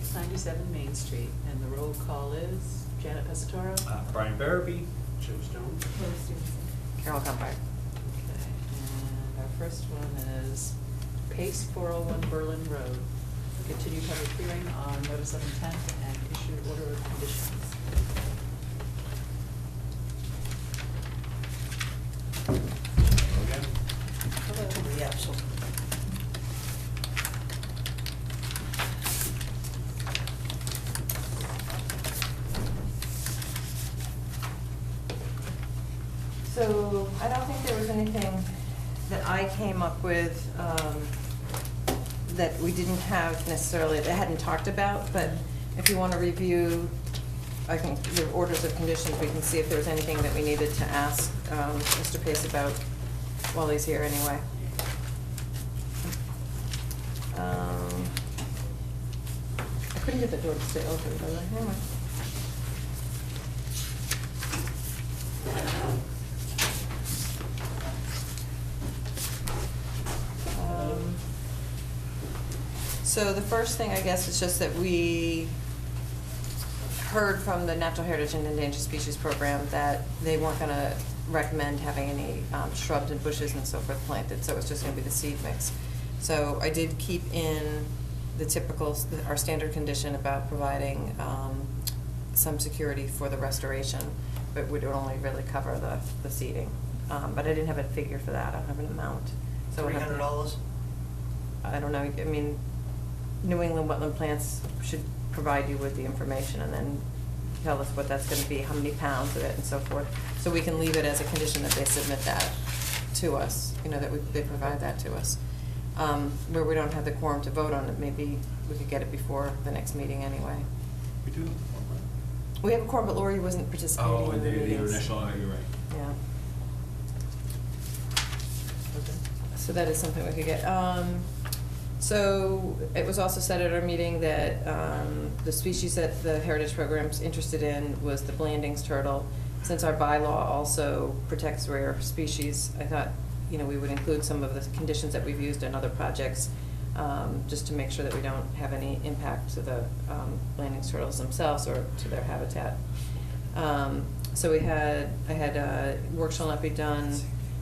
697 Main Street, and the roll call is Janet Pesatoro. Brian Barabee. Jim Stone. Carol Gumbart. Okay, and our first one is Pace 401 Berlin Road. Continue public hearing on notice of intent and issue order of conditions. Again. Hello. Yeah, so. So I don't think there was anything that I came up with that we didn't have necessarily, that I hadn't talked about, but if you want to review, I think the orders of conditions, we can see if there's anything that we needed to ask Mr. Pace about while he's here anyway. I couldn't get the door to stay open, but anyway. So the first thing, I guess, is just that we heard from the Natural Heritage and Endangered Species Program that they weren't going to recommend having any shrubs and bushes and so forth planted, so it's just going to be the seed mix. So I did keep in the typical, our standard condition about providing some security for the restoration, but would only really cover the seeding. But I didn't have a figure for that. I don't have an amount. So we'll have to- $300? I don't know. I mean, New England Wetland Plants should provide you with the information and then tell us what that's going to be, how many pounds of it and so forth. So we can leave it as a condition that they submit that to us, you know, that they provide that to us. Where we don't have the quorum to vote on it, maybe we could get it before the next meeting anyway. We do. We have a quorum, but Lori wasn't participating Oh, in the the meetings. initial, you're right. Yeah. Okay. So that is something we could get. So it was also said at our meeting that the species that the Heritage Program's interested in was the Blandings turtle. Since our bylaw also protects rare species, I thought, you know, we would include some of the conditions that we've used in other projects, just to make sure that we don't have any impact to the Blandings turtles themselves or to their habitat. So I had work shall not be done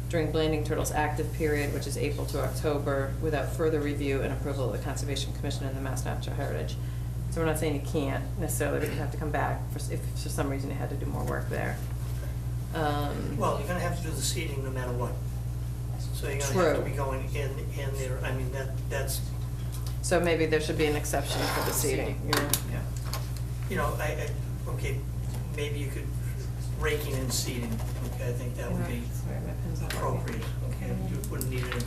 during Blanding turtles' active period, which is April to October, without further review and approval of the Conservation Commission and the Mass Natural Heritage. So we're not saying you can't necessarily, but you have to come back if for some reason you had to do more work there. Well, you're gonna have to do the seeding no matter what. So you're gonna have to True. be going in there, I mean, that's, So maybe there should be an exception for the seeding, you know? you know, okay, maybe you could raking and seeding, okay, I think that would be Sorry, my pen's not working. appropriate, okay? You wouldn't need any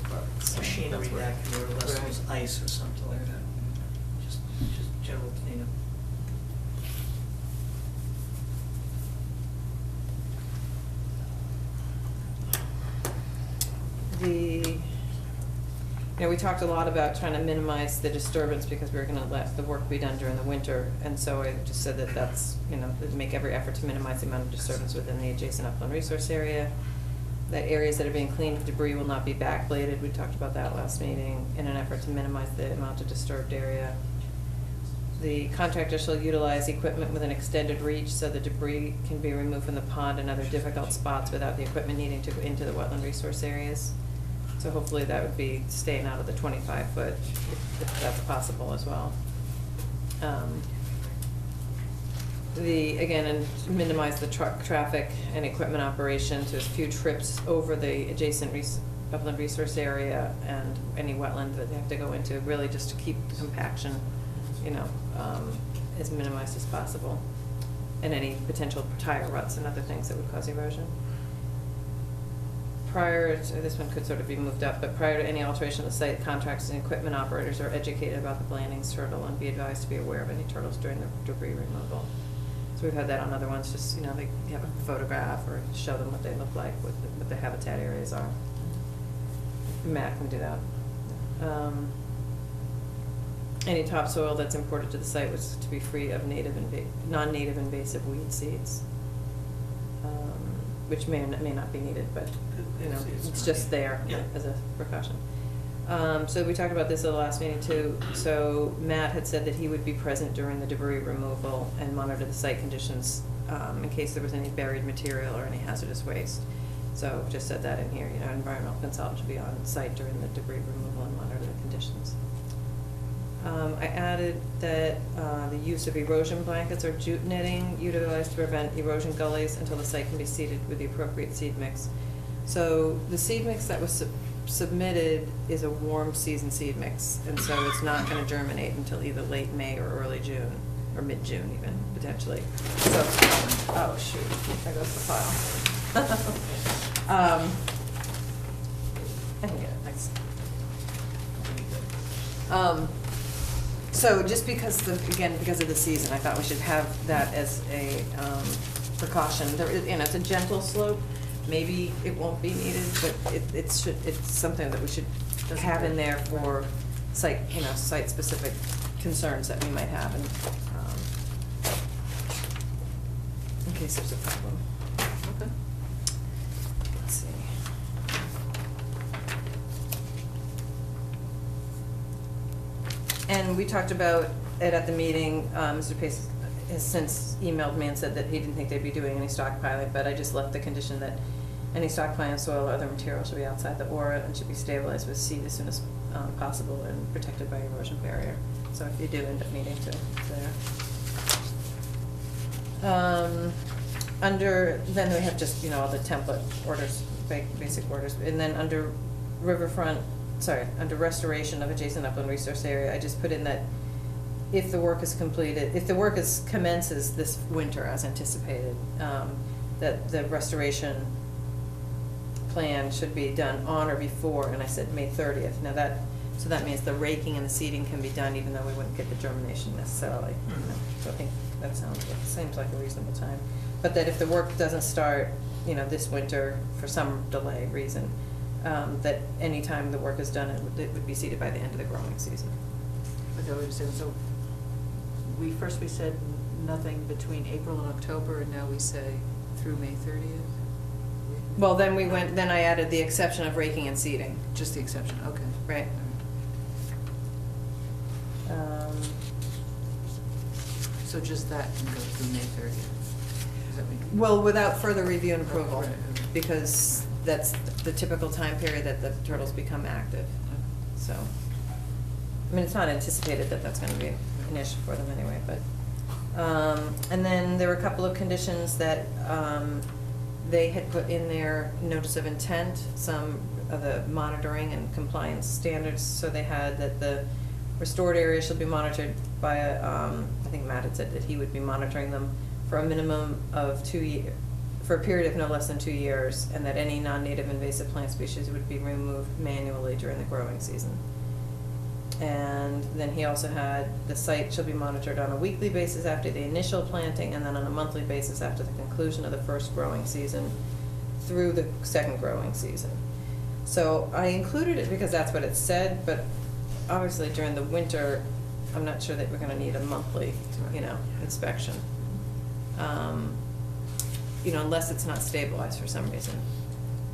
machinery back there unless it was ice or something like that. Just general cleanup. You know, we talked a lot about trying to minimize the disturbance because we were gonna let the work be done during the winter. And so I just said that that's, you know, to make every effort to minimize the amount of disturbance within the adjacent upland resource area. That areas that are being cleaned of debris will not be backbladed. We talked about that last meeting, in an effort to minimize the amount of disturbed area. The contractor shall utilize equipment with an extended reach so the debris can be removed from the pond and other difficult spots without the equipment needing to go into the wetland resource areas. So hopefully that would be staying out of the 25-foot, if that's possible as well. Again, and minimize the truck traffic and equipment operation to as few trips over the adjacent upland resource area and any wetland that they have to go into, really just to keep the compaction, you know, as minimized as possible. And any potential tire ruts and other things that would cause erosion. Prior to, this one could sort of be moved up, but prior to any alteration of the site, contractors and equipment operators are educated about the Blandings turtle and be advised to be aware of any turtles during the debris removal. So we've had that on other ones, just, you know, they have a photograph or show them what they look like, what the habitat areas are. Matt can do that. Any topsoil that's imported to the site was to be free of non-native invasive weed seeds, which may or may not be needed, but, you know, it's just there Yeah. as a precaution. So we talked about this at the last meeting too. So Matt had said that he would be present during the debris removal and monitor the site conditions in case there was any buried material or any hazardous waste. So just said that in here, you know, environmental consultant should be on site during the debris removal and monitor the conditions. I added that the use of erosion blankets or jute netting utilized to prevent erosion gullies until the site can be seeded with the appropriate seed mix. So the seed mix that was submitted is a warm season seed mix, and so it's not going to germinate until either late May or early June, or mid-June even, potentially. So, oh shoot, there goes the file. I can get it, thanks. So just because, because of the season, I thought we should have that as a precaution. There is, it's a gentle slope. Maybe it won't be needed, but it's something that we should have in there for site, site-specific concerns that we might have, and in case there's a problem. Okay. Let's see. And we talked about it at the meeting. Mr. Pace has since emailed me and said that he didn't think they'd be doing any stockpiling, but I just left the condition that any stockpiling soil or other material should be outside the aura and should be stabilized with seed as soon as possible and protected by erosion barrier. So if you do end up needing to, there. Then we have just, all the template orders, basic orders. And then under under restoration of adjacent upland resource area, I just put in that if the work is completed, if the work commences this winter as anticipated, that the restoration plan should be done on or before, and I said May 30th. Now so that means the raking and the seeding can be done even though we wouldn't get the germination necessarily. So I think that seems like a reasonable time. But that if the work doesn't start, this winter for some delay reason, that any time the work is done, it would be seeded by the end of the growing season. Okay, wait a second, so we said nothing between April and October, and now we say through May 30th? Well, then I added the exception of raking and seeding. Just the exception, okay. Right. So just that can go through May 30th? Does that make? Well, without further review and approval, Right. because that's the typical time period that the turtles become active. So, it's not anticipated that that's going to be an issue for them anyway, but. And then there were a couple of conditions that they had put in their notice of intent, some of the monitoring and compliance standards. So they had that the restored area shall be monitored by I think Matt had said that he would be monitoring them for a minimum of 2 years, for a period of no less than 2 years, and that any non-native invasive plant species would be removed manually during the growing season. And then he also had the site shall be monitored on a weekly basis after the initial planting, and then on a monthly basis after the conclusion of the first growing season through the second growing season. So I included it because that's what it said, but obviously during the winter, I'm not sure that we're going to need a monthly, inspection. Unless it's not stabilized for some reason.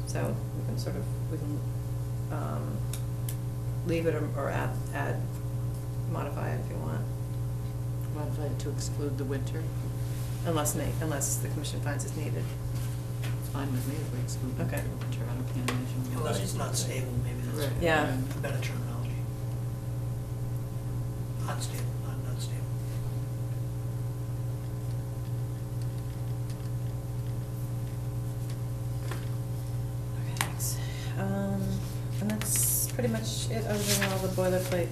So we can leave it or add, modify it if you want. Modify it to exclude the winter? Unless the commission finds it's needed. It's fine with me if we exclude the Okay. winter, I can't imagine. Unless it's not stable, maybe that's Right. Yeah. a better terminology. Unstable, not stable. Okay, thanks. And that's pretty much it, other than all the boilerplate.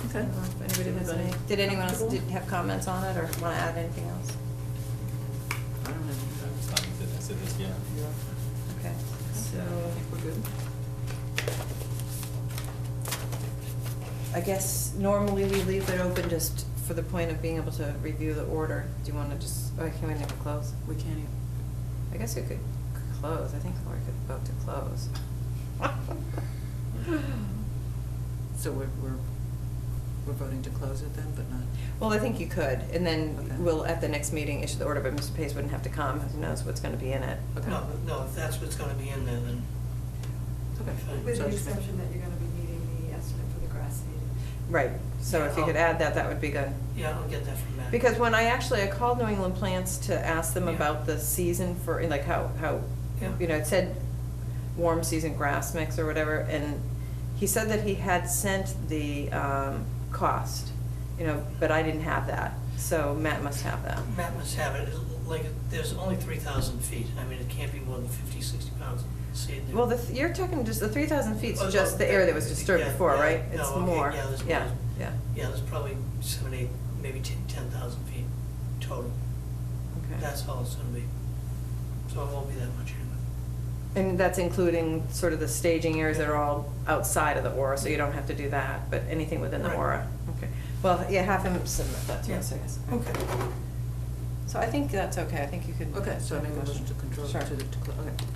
Okay. I don't know if anybody has any, did anyone else have comments on it, or want to add anything else? I don't know. It's fine with it as it is, yeah. Okay, so. I think we're good. I guess normally we leave it open just for the point of being able to review the order. Do you want to can we never close? We can't even. I guess we could close. I think we could vote to close. So we're voting to close it then, but not. Well, I think you could, and then Okay. we'll, at the next meeting, issue the order, but Mr. Pace wouldn't have to come, who knows what's going to be in it. Okay. No, if that's what's gonna be in there, then Okay. Fine. With the Sounds good. exception that you're gonna be needing the estimate for the grass seeding. Right, so if you could add that, that would be good. Yeah, I'll get that from Matt. Because when I called New England Plants to ask them Yeah. about the season for, like how, Yeah. you know, it said warm season grass mix or whatever, and he said that he had sent the cost, you know, but I didn't have that, so Matt must have that. Matt must have it, like, there's only 3,000 feet, I mean, it can't be more than 50, 60 pounds seed. Well, you're talking just, the 3,000 feet's Oh, just the area that was disturbed yeah, before, yeah, right? no, It's okay, more, yeah, there's yeah, more. yeah, Yeah, there's probably 7, 8, maybe 10,000 feet total. okay. That's all it's gonna be. So it won't be that much anyway. And that's including sort of the staging areas that are all outside of the aura, so you don't have to do that, but anything within the Right. aura. Okay. Well, yeah, have him submit that to Yeah. us, I guess. Okay. So I think that's okay, I think you could. Okay, so I make a motion to control, Sure. okay,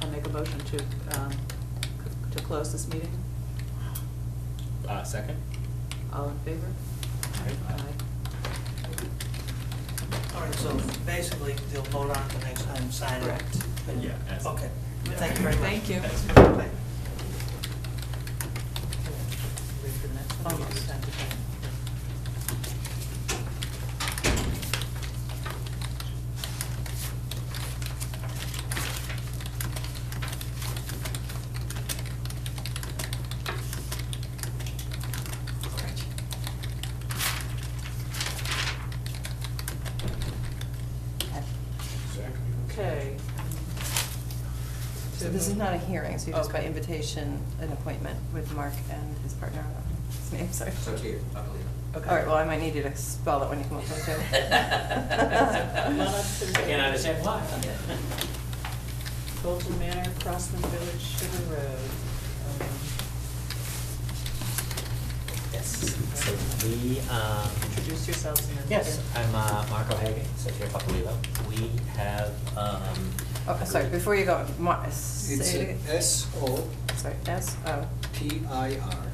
I'll make a motion to close this meeting. Second? All in favor? Aye. All right, so basically, they'll vote on it the next time, sign it. Correct. Yeah. as- Okay, Yeah. thank you very much. Thank you. Thanks. Bye. Ready for the next one? Oh, yes. Time to time. Okay. So this is not a hearing, so you just by Okay. invitation, an appointment with Mark and his partner, I don't know his name, sorry. So to you, I believe. Okay. All right, well, I might need you to spell it when you come up with it. Come on up to the- I can't understand why. Bolton Manor, Crossland Village, Sugar Road. Yes, so we, Introduce yourselves and then. yes, I'm Marco Hagan, Sotia Papalilo. We have, Oh, sorry, before you go, It's say it again. S-O-P-I-R, Sorry, S-O-R.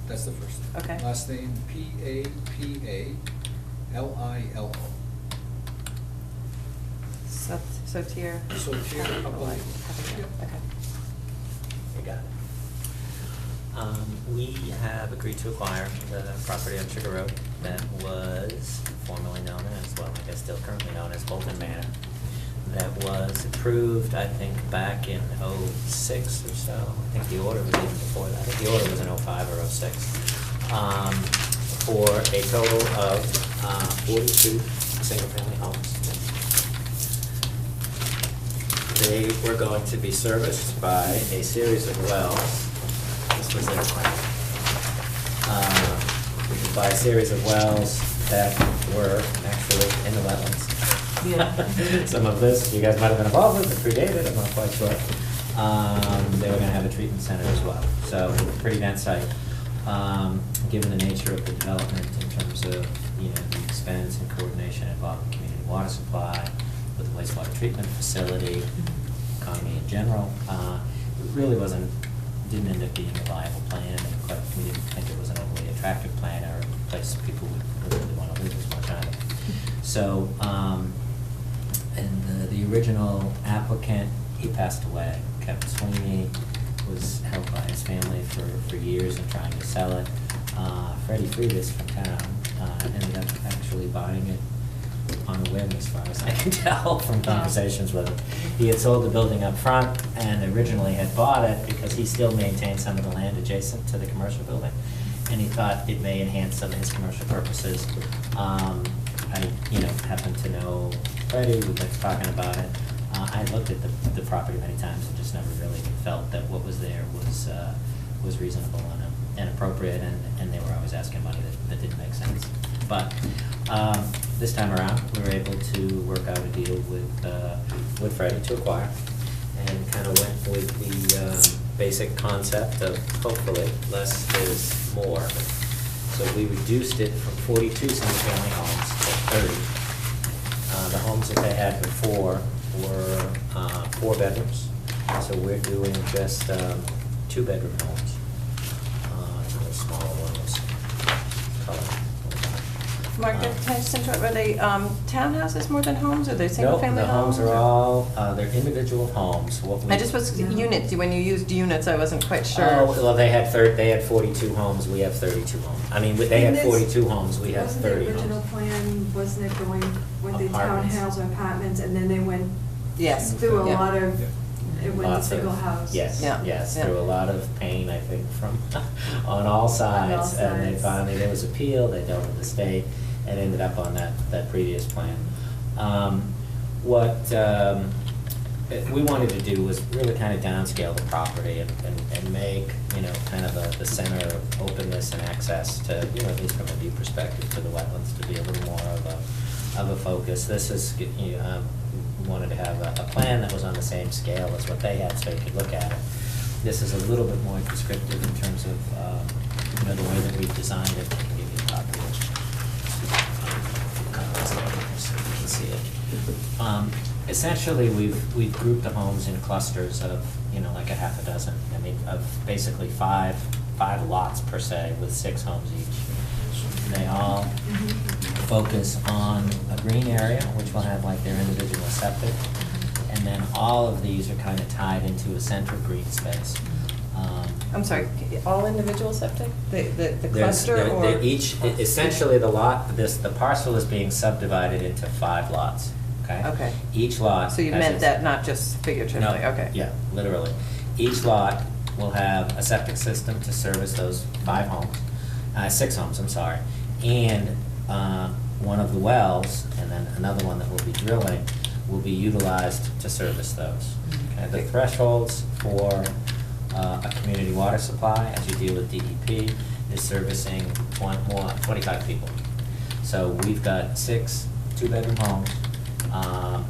that's the first. Okay. Last name P-A-P-A-L-I-L-O. Sotir. Sotir Papalilo. Okay. you got it. We have agreed to acquire the property on Sugar Road that was formerly known as, well, I guess still currently known as Bolton Manor. That was approved, I think, back in '06 or so. I think the order was even before that. I think the order was in '05 or '06. For a total of 42 single-family homes. They were going to be serviced by a series of wells. This was their plan. By a series of wells that were actually in the wetlands. Yeah. Some of this, you guys might have been involved with, it predated, I'm not quite sure. They were gonna have a treatment center as well, so pretty dense site. Given the nature of the development in terms of, you know, the expense and coordination involving community water supply, with the wastewater treatment facility, economy in general, it really didn't end up being a viable plan, and we didn't think it was an overly attractive plan or a place people would really want to live as much either. So, and the original applicant, he passed away. Kevin Sweeney was held by his family for years and trying to sell it. Freddie Friedis from town ended up actually buying it on a whim, as far as I can tell from conversations with him. He had sold the building up front and originally had bought it because he still maintained some of the land adjacent to the commercial building. And he thought it may enhance some of his commercial purposes. I, happen to know Freddie, we've been talking about it. I looked at the property many times and just never really felt that what was there was reasonable and appropriate, and they were always asking money that didn't make sense. But this time around, we were able to work out a deal with Freddie to acquire, and kind of went with the basic concept of hopefully less is more. So we reduced it from 42 single-family homes to 30. The homes that they had before were 4 bedrooms, so we're doing just 2-bedroom homes. Those smaller ones. Color. Mark, can I just interrupt, are they townhouses more than homes, or they single-family homes? No, the homes are all, they're individual homes. What we- I just was, units, when you used units, I wasn't quite sure. Oh, well, they had 42 homes, we have 32 homes. I mean, they had And this- 42 homes, we have 30 Wasn't the original homes. plan, wasn't it going with the Apartments. townhouse or apartments, and then they went Yes. through a Yeah. lot of, Yeah. it went to Lots of- single house? Yes, Yeah, yes, yeah. through a lot of pain, I think, from, on all sides. And they sides. finally, there was appeal, they dealt with the state, and ended up on that previous plan. What we wanted to do was really kind of downscale the property and make, you know, kind of the center of openness and access to, you know, at least from a view perspective, to the wetlands to be a little more of a focus. This is, we wanted to have a plan that was on the same scale as what they had, so you could look at it. This is a little bit more prescriptive in terms of, you know, the way that we've designed it. I can give you a copy of it. So you can see it. Essentially, we've grouped the homes in clusters of, you know, like a half a dozen. I mean, of basically five lots per se, with 6 homes each. They all focus on a green area, which will have like their individual septic. And then all of these are kind of tied into a central green space. I'm sorry, all individual septic? The There's- cluster, they're- or? they're each, essentially, the parcel is being subdivided into 5 lots, okay? Okay. Each lot. So you has meant its- that not just figuratively, No, okay. yeah, literally. Each lot will have a septic system to service those 5 homes, 6 homes, I'm sorry. And one of the wells, and then another one that we'll be drilling, will be utilized to service those. Okay, the thresholds for a community water supply, as you deal with DEP, is servicing 25 people. So we've got 6 2-bedroom homes.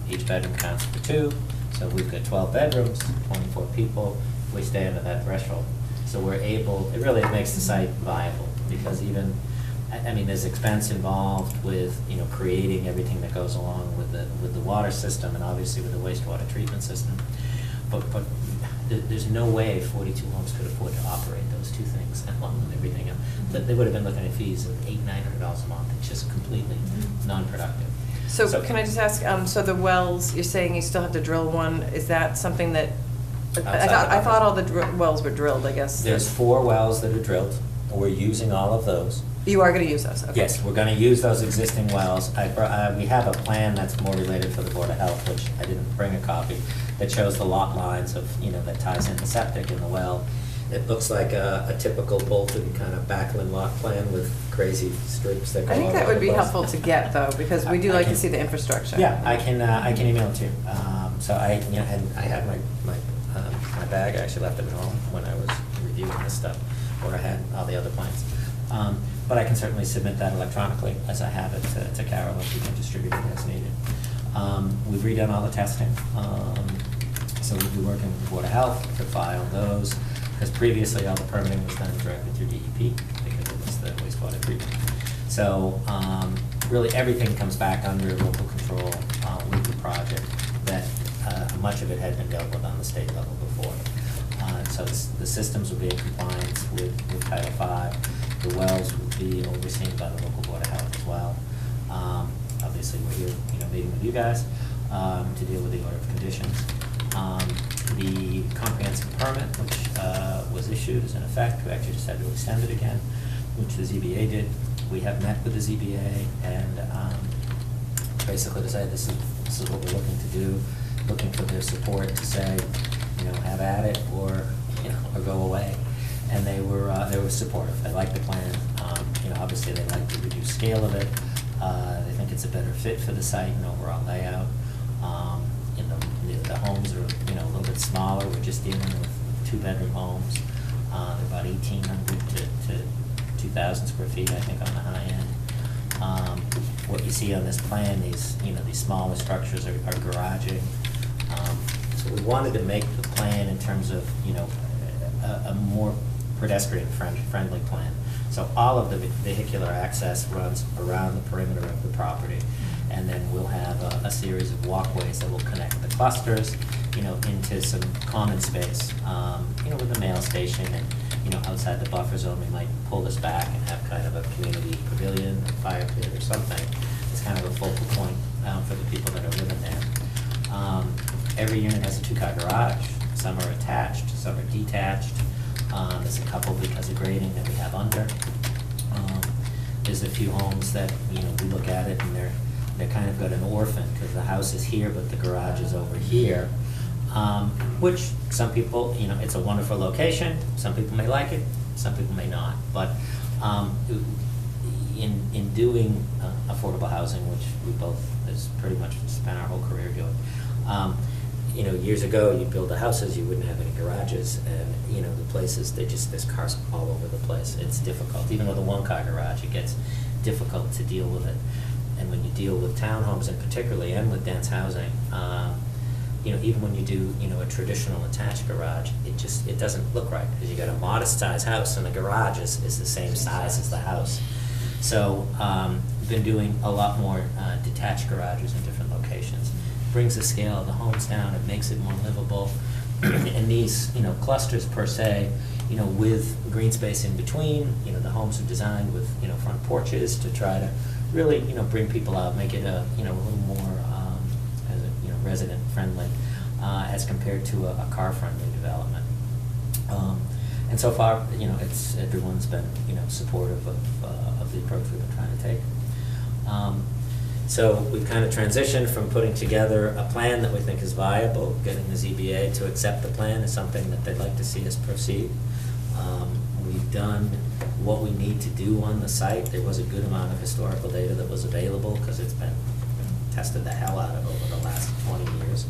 Each bedroom counts for 2, so we've got 12 bedrooms, 24 people. We stay under that threshold. So we're able, it really makes the site viable, because even, I mean, there's expense involved with, you know, creating everything that goes along with the water system, and obviously with the wastewater treatment system. But there's no way 42 homes could afford to operate those 2 things along with everything else. But they would have been looking at fees of $800-900 a month. It's just completely non-productive. So can I just ask, so the wells, you're saying you still have to drill one, is that something that, I thought all the wells were drilled, I guess. There's 4 wells that are drilled. We're using all of those. You are gonna use those, okay. Yes, we're gonna use those existing wells. We have a plan that's more related for the Board of Health, which I didn't bring a copy, that shows the lot lines of, you know, that ties in the septic and the well. It looks like a typical Bolton kind of backland lot plan with crazy strips that go I think all that over would the be place. helpful to get, though, because we do I like to can- see the infrastructure. Yeah, I can email it to you. So you know, and I had my bag, I actually left it at home when I was reviewing this stuff, where I had all the other plans. But I can certainly submit that electronically as I have it to Carol, if we can distribute it as needed. We've redone all the testing, so we'll be working with the Board of Health to file those, because previously all the permitting was done directly through DEP, because it was the wastewater treatment. So, really, everything comes back under local control with the project, that much of it had been dealt with on the state level before. So the systems will be in compliance with Title V. The wells will be overseen by the local Board of Health as well. Obviously, we're here, you know, meeting with you guys to deal with the order of conditions. The comprehensive permit, which was issued, is in effect. We actually just had to extend it again, which the ZBA did. We have met with the ZBA and basically to say this is what we're looking to do, looking for their support to say, you know, have at it, or, you know, or go away. And they were supportive. They liked the plan. You know, obviously they like the reduced scale of it. They think it's a better fit for the site and overall layout. You know, the homes are, you know, a little bit smaller. We're just dealing with 2-bedroom homes. They're about 1,800 to 2,000 square feet, I think, on the high end. What you see on this plan, these smaller structures are garaging. So we wanted to make the plan in terms of, you know, a more pedestrian-friendly plan. So all of the vehicular access runs around the perimeter of the property, and then we'll have a series of walkways that will connect the clusters, you know, into some common space, you know, with a mail station and, you outside the buffer zone, we might pull this back and have kind of a community pavilion, a fire pit or something. It's kind of a focal point for the people that are living there. Every unit has a 2-car garage. Some are attached, some are detached. There's a couple because of grading that we have under. There's a few homes that, we look at it and they're kind of got an orphan because the house is here, but the garage is over here. Which some people, it's a wonderful location. Some people may like it, some people may not. But in doing affordable housing, which we both has pretty much spent our whole career doing, years ago, you'd build the houses, you wouldn't have any garages, and, the places, there's cars all over the place. It's difficult. Even with a 1-car garage, it gets difficult to deal with it. And when you deal with townhomes in particularly, and with dense housing, even when you do, a traditional attached garage, it doesn't look right, because you got a modest sized house, and the garage is the same size as the house. So, we've been doing a lot more detached garages in different locations. Brings the scale of the homes down, it makes it more livable. And these, clusters per se, with green space in between, the homes are designed with, front porches to try to really, bring people out, make it a little more, resident friendly, as compared to a car friendly development. And so far, everyone's been, supportive of the approach we've been trying to take. So we've kind of transitioned from putting together a plan that we think is viable. Getting the ZBA to accept the plan is something that they'd like to see us proceed. We've done what we need to do on the site. There was a good amount of historical data that was available because it's been tested the hell out of over the last 20 years.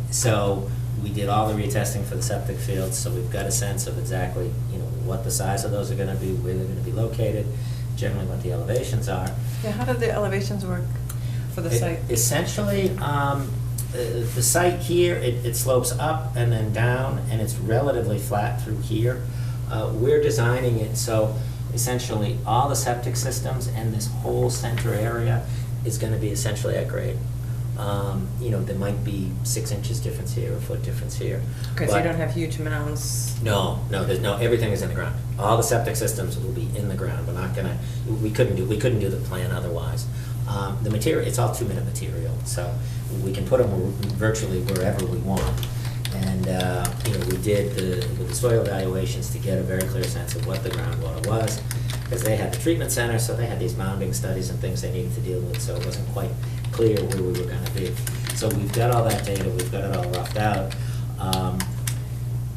So we did all the retesting for the septic fields, so we've got a sense of exactly what the size of those are going to be, where they're going to be located, generally what the elevations are. Yeah, how did the elevations work for the site? Essentially, the site here, it slopes up and then down, and it's relatively flat through here. We're designing it so essentially all the septic systems and this whole center area is going to be essentially at grade. There might be 6 inches difference here, a foot difference here. Okay, so you don't have huge mounds? No, everything is in the ground. All the septic systems will be in the ground. We're not gonna, we couldn't do the plan otherwise. The material, it's all 2-minute material, so we can put them virtually wherever we want. And, we did with the soil evaluations to get a very clear sense of what the groundwater was, because they had the treatment center, so they had these mounding studies and things they needed to deal with, so it wasn't quite clear where we were gonna be. So we've got all that data, we've got it all roughed out.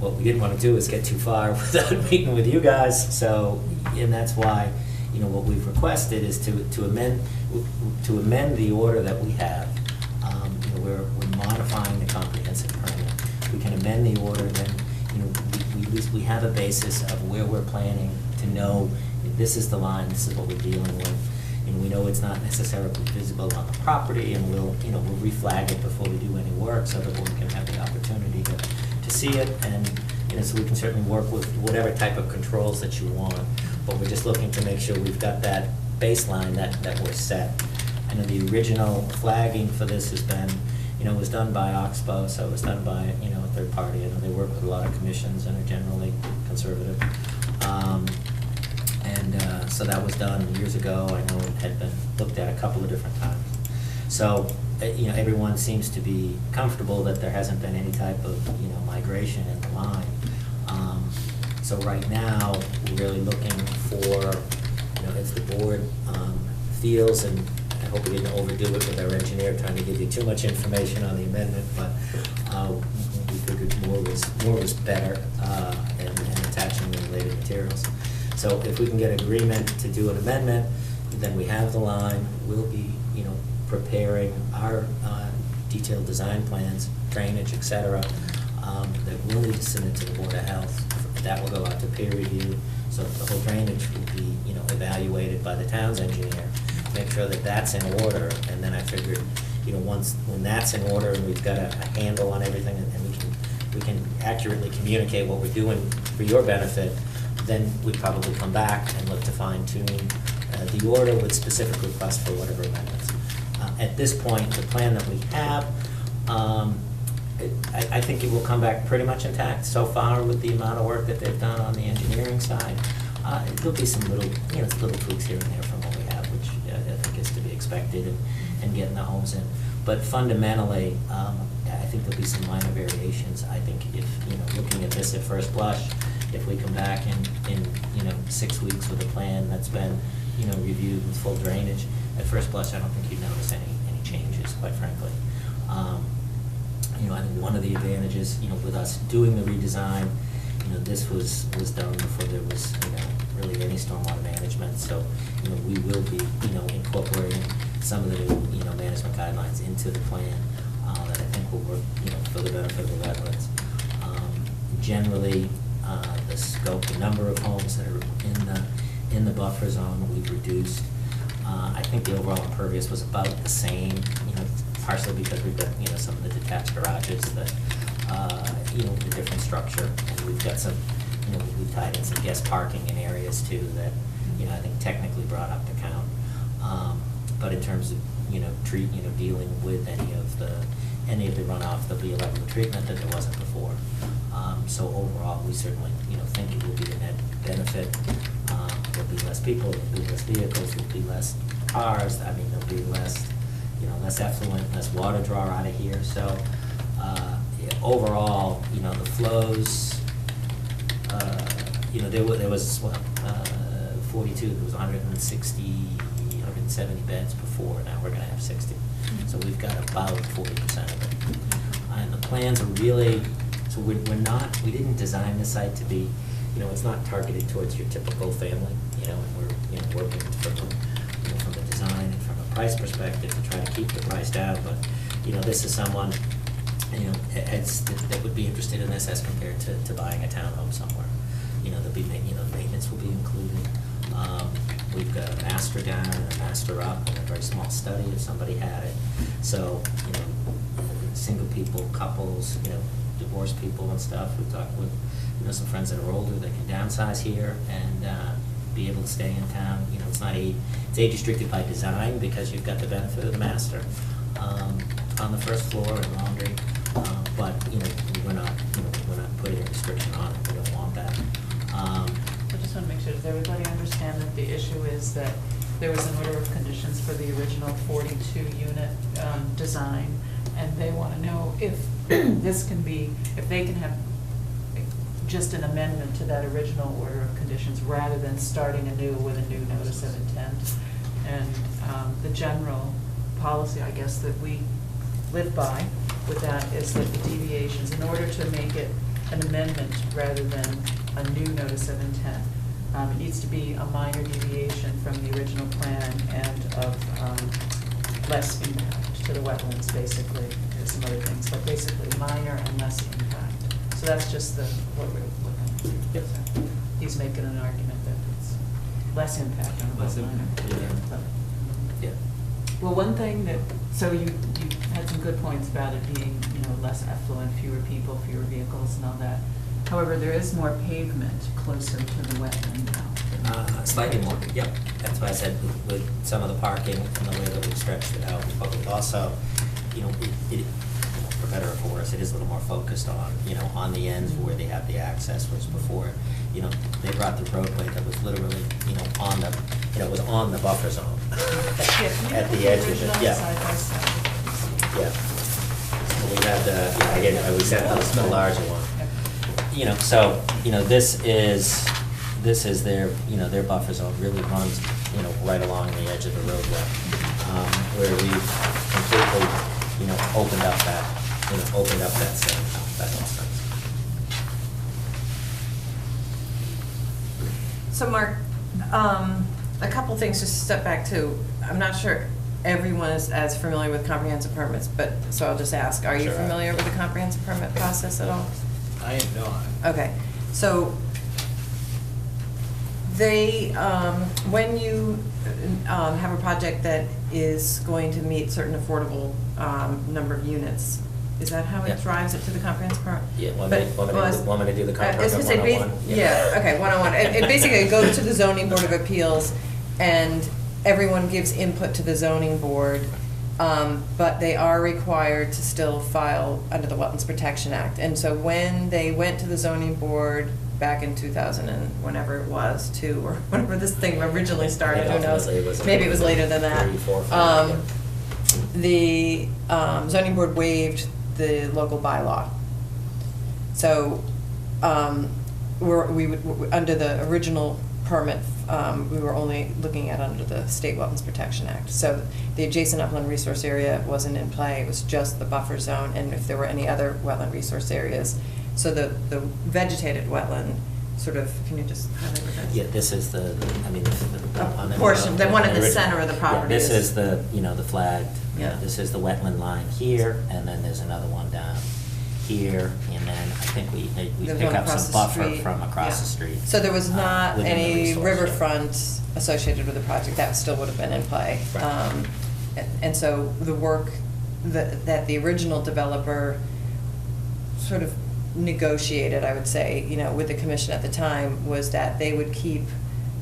What we didn't want to do is get too far without meeting with you guys, so, and that's why, what we've requested is to amend the order that we have. We're modifying the comprehensive permit. We can amend the order, then, we at least we have a basis of where we're planning to know this is the line, this is what we're dealing with. And we know it's not necessarily visible on the property, and we'll reflag it before we do any work so that we can have the opportunity to see it, and so we can certainly work with whatever type of controls that you want. But we're just looking to make sure we've got that baseline that we're set. I know the original flagging for this has been, was done by Oxbow, so it was done by a third party. I know they work with a lot of commissions and are generally conservative. So that was done years ago. I know it had been looked at a couple of different times. So, everyone seems to be comfortable that there hasn't been any type of, migration in the line. So right now, we're really looking for, if the board feels, and I hope we didn't overdo it with our engineer trying to give you too much information on the amendment, but we figured more was better, and attaching the related materials. So if we can get agreement to do an amendment, then we have the line. We'll be, preparing our detailed design plans, drainage, et cetera, that we'll need to submit to the Board of Health. That will go out to peer review. So the whole drainage will be, evaluated by the town's engineer. Make sure that that's in order. And then I figured, when that's in order and we've got a handle on everything, and we can accurately communicate what we're doing for your benefit, then we'd probably come back and look to fine-tune the order with specific requests for whatever amendments. At this point, the plan that we have I think it will come back pretty much intact so far with the amount of work that they've done on the engineering side. There'll be some little tweaks here and there from what we have, which I think is to be expected and getting the homes in. But fundamentally, I think there'll be some minor variations. I think if, looking at this at first blush, if we come back in 6 weeks with a plan that's been, reviewed with full drainage, at first blush, I don't think you'd notice any changes, quite frankly. I think one of the advantages, with us doing the redesign, this was done before there was, really any stormwater management. So, we will be, incorporating some of the new, management guidelines into the plan that I think will work, for the benefit of the wetlands. Generally, the scope, the number of homes that are in the buffer zone, we've reduced. I think the overall impervious was about the same, partially because we've got, some of the detached garages that, the different structure, and we've got some, we've tied in some guest parking in areas too that, I think technically brought up the count. But in terms of, dealing with any of the runoff, there'll be a level of treatment that there wasn't before. So overall, we certainly, think it will be a net benefit. There'll be less people, there'll be less vehicles, there'll be less cars. I mean, there'll be less, less effluent, less water draw out of here. So overall, the flows, there was 42, there was 160, 170 beds before. Now we're going to have 60. So we've got about 40% of it. And the plans are really, so we didn't design the site to be, it's not targeted towards your typical family, and we're, working from the design and from a price perspective to try to keep the price down. But, this is someone, that would be interested in this as compared to buying a townhome somewhere. There'll be, maintenance will be included. We've got a master down and a master up and a very small study if somebody had it. So, single people, couples, divorced people and stuff. We've talked with, some friends that are older that can downsize here and be able to stay in town. It's not it's age restricted by design because you've got the benefit of the master on the first floor and laundry. But, we're not putting a restriction on it. We don't want that. I just want to make sure, does everybody understand that the issue is that there was an order of conditions for the original 42-unit design, and they want to know if this can be, if they can have just an amendment to that original order of conditions rather than starting anew with a new notice of intent. And the general policy, I guess, that we live by with that is that the deviations, in order to make it an amendment rather than a new notice of intent, it needs to be a minor deviation from the original plan and of less impact to the wetlands, basically. There's some other things, but basically minor and less impact. So that's just what we're looking at. Yep. So he's making an argument that it's less impact on Less the minor. impact, yeah. Yeah. Well, one thing that, so you had some good points about it being, less effluent, fewer people, fewer vehicles and all that. However, there is more pavement closer to the wetland now. Slightly more, yep. That's why I said with some of the parking and the way that we stretched it out, but we also, for better or for worse, it is a little more focused on, on the ends where they have the access, whereas before, they brought the roadway that was literally, on the, it was on the buffer zone. At the edge of it, yeah. Side by side. Yeah. So we had the, again, we said the larger one. So, this is their, their buffer zone really runs, right along the edge of the roadway, where we've completely, opened up that same, that offense. So Mark, a couple things, just to step back to, I'm not sure everyone is as familiar with comprehensive permits, but, so I'll just ask, are you Sure. familiar with the comprehensive permit process at all? I am not. Okay, so they, when you have a project that is going to meet certain affordable number of units, is that how Yeah. it drives it to the comprehensive permit? Yeah, want But- me to do the I was comprehensive gonna say, 101? yeah, okay, 101. It basically goes to the zoning board of appeals, and everyone gives input to the zoning board, But they are required to still file under the Wetlands Protection Act. And so when they went to the zoning board back in 2000 and whenever it was, or whenever this thing originally started, who knows? Ultimately, it was Maybe it was later than that. 3, 4, 5, The zoning board waived the local bylaw. So, under the original permit, we were only looking at under the State Wetlands Protection Act. So the adjacent upland resource area wasn't in play, it was just the buffer zone, and if there were any other wetland resource areas. So the vegetated wetland, sort of, can you just highlight what that is? Yeah, this is I mean, on the. Portion, the one in the original- center of the property Yeah, this is- is the, the flagged, Yeah. this is the wetland line here, and then there's another one down here, and then I think we There's pick one up across some the buffer street. from across Yeah. the street. So there was not within the any resource area. riverfront associated with the project, that still would have been in play. Right. And so the work that the original developer sort of negotiated, I would say, with the commission at the time, was that they would keep,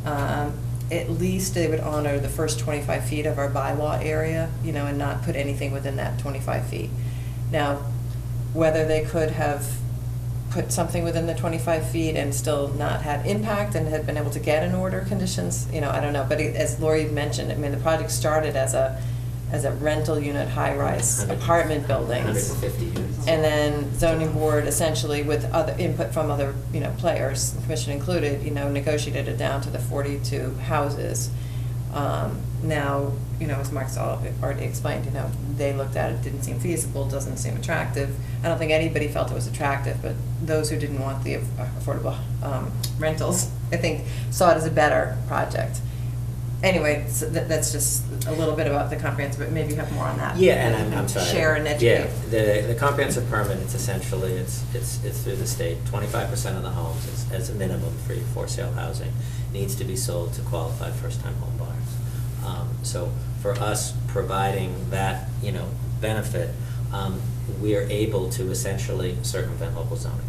at least they would honor the first 25 feet of our bylaw area, and not put anything within that 25 feet. Now, whether they could have put something within the 25 feet and still not had impact and had been able to get an order conditions, I don't know. But as Lori mentioned, I mean, the project started as a rental unit, high-rise apartment buildings. 150 units. And then zoning board essentially with other input from other, players, the commission included, negotiated it down to the 42 houses. Now, as Mark's already explained, they looked at it, didn't seem feasible, doesn't seem attractive. I don't think anybody felt it was attractive, but those who didn't want the affordable rentals, I think, saw it as a better project. Anyway, so that's just a little bit about the comprehensive, but maybe you have more on that. Yeah, and I'm sorry. Share and educate. Yeah, the comprehensive permit, it's essentially, it's through the state. 25% of the homes, as a minimum for sale housing, needs to be sold to qualified first-time home buyers. So for us providing that, benefit, we are able to essentially circumvent local zoning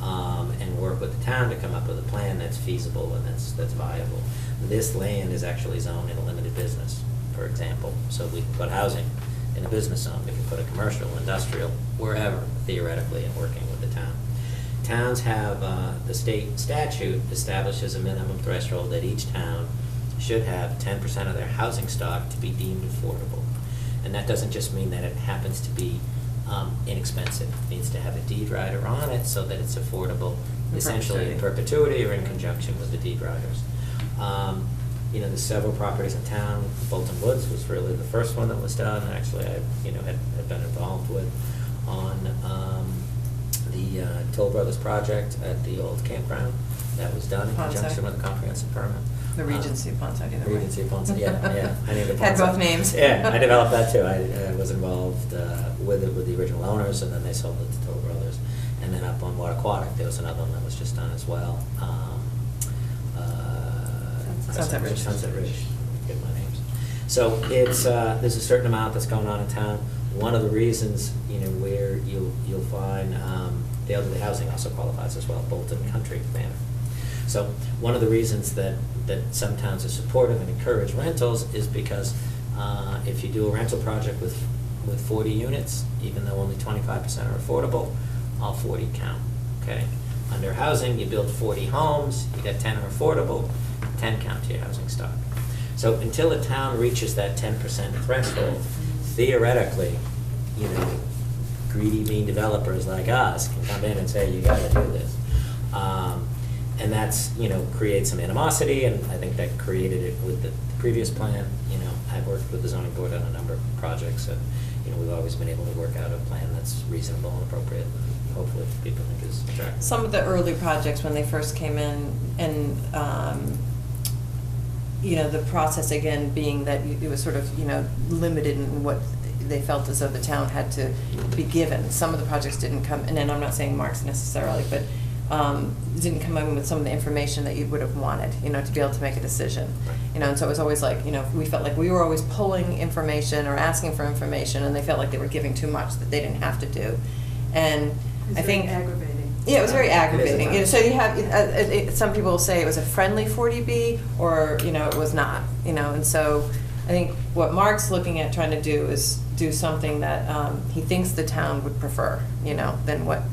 and work with the town to come up with a plan that's feasible and that's viable. This land is actually zoned in a limited business, for example. So we can put housing in a business zone. We can put a commercial, industrial, wherever, theoretically, and working with the town. Towns have, the state statute establishes a minimum threshold that each town should have 10% of their housing stock to be deemed affordable. And that doesn't just mean that it happens to be inexpensive. It needs to have a deed rider on it so that it's affordable, essentially in perpetuity or in conjunction with the deed riders. There's several properties in town. Bolton Woods was really the first one that was done. Actually, I had been involved with on the Toll Brothers project at the old campground. That was done in Pondside. conjunction with a comprehensive permit. The Regency of Pondside, either way. Regency of Pondside, yeah. I named it Had Pondside. both names. Yeah, I developed that too. I was involved with it with the original owners, and then they sold it to Toll Brothers. And then up on Wattaquatic, there was another one that was just done as well. Sunset Ridge. Sunset Ridge, get my names. So it's, there's a certain amount that's going on in town. One of the reasons, where you'll find, the elderly housing also qualifies as well, Bolton Country Manor. So one of the reasons that some towns are supportive and encourage rentals is because if you do a rental project with 40 units, even though only 25% are affordable, all 40 count, okay? Under housing, you build 40 homes, you got 10 are affordable, 10 count to your housing stock. So until a town reaches that 10% threshold, theoretically, greedy, mean developers like us can come in and say, you gotta do this. And that's, creates some animosity, and I think that created it with the previous plan. I've worked with the zoning board on a number of projects, and, we've always been able to work out a plan that's reasonable and appropriate, and hopefully people think is attractive. Some of the early projects when they first came in, and, the process again being that it was sort of, limited in what they felt as though the town had to be given. Some of the projects didn't come, and then I'm not saying Mark's necessarily, but didn't come in with some of the information that you would have wanted, to be able to make a decision. And so it was always like, we felt like we were always pulling information or asking for information, and they felt like they were giving too much that they didn't have to do. And I think aggravating. Yeah, it was very It is aggravating. at times. So you have, some people will say it was a friendly 40B, or, it was not, and so, I think what Mark's looking at trying to do is do something that he thinks the town would prefer, than what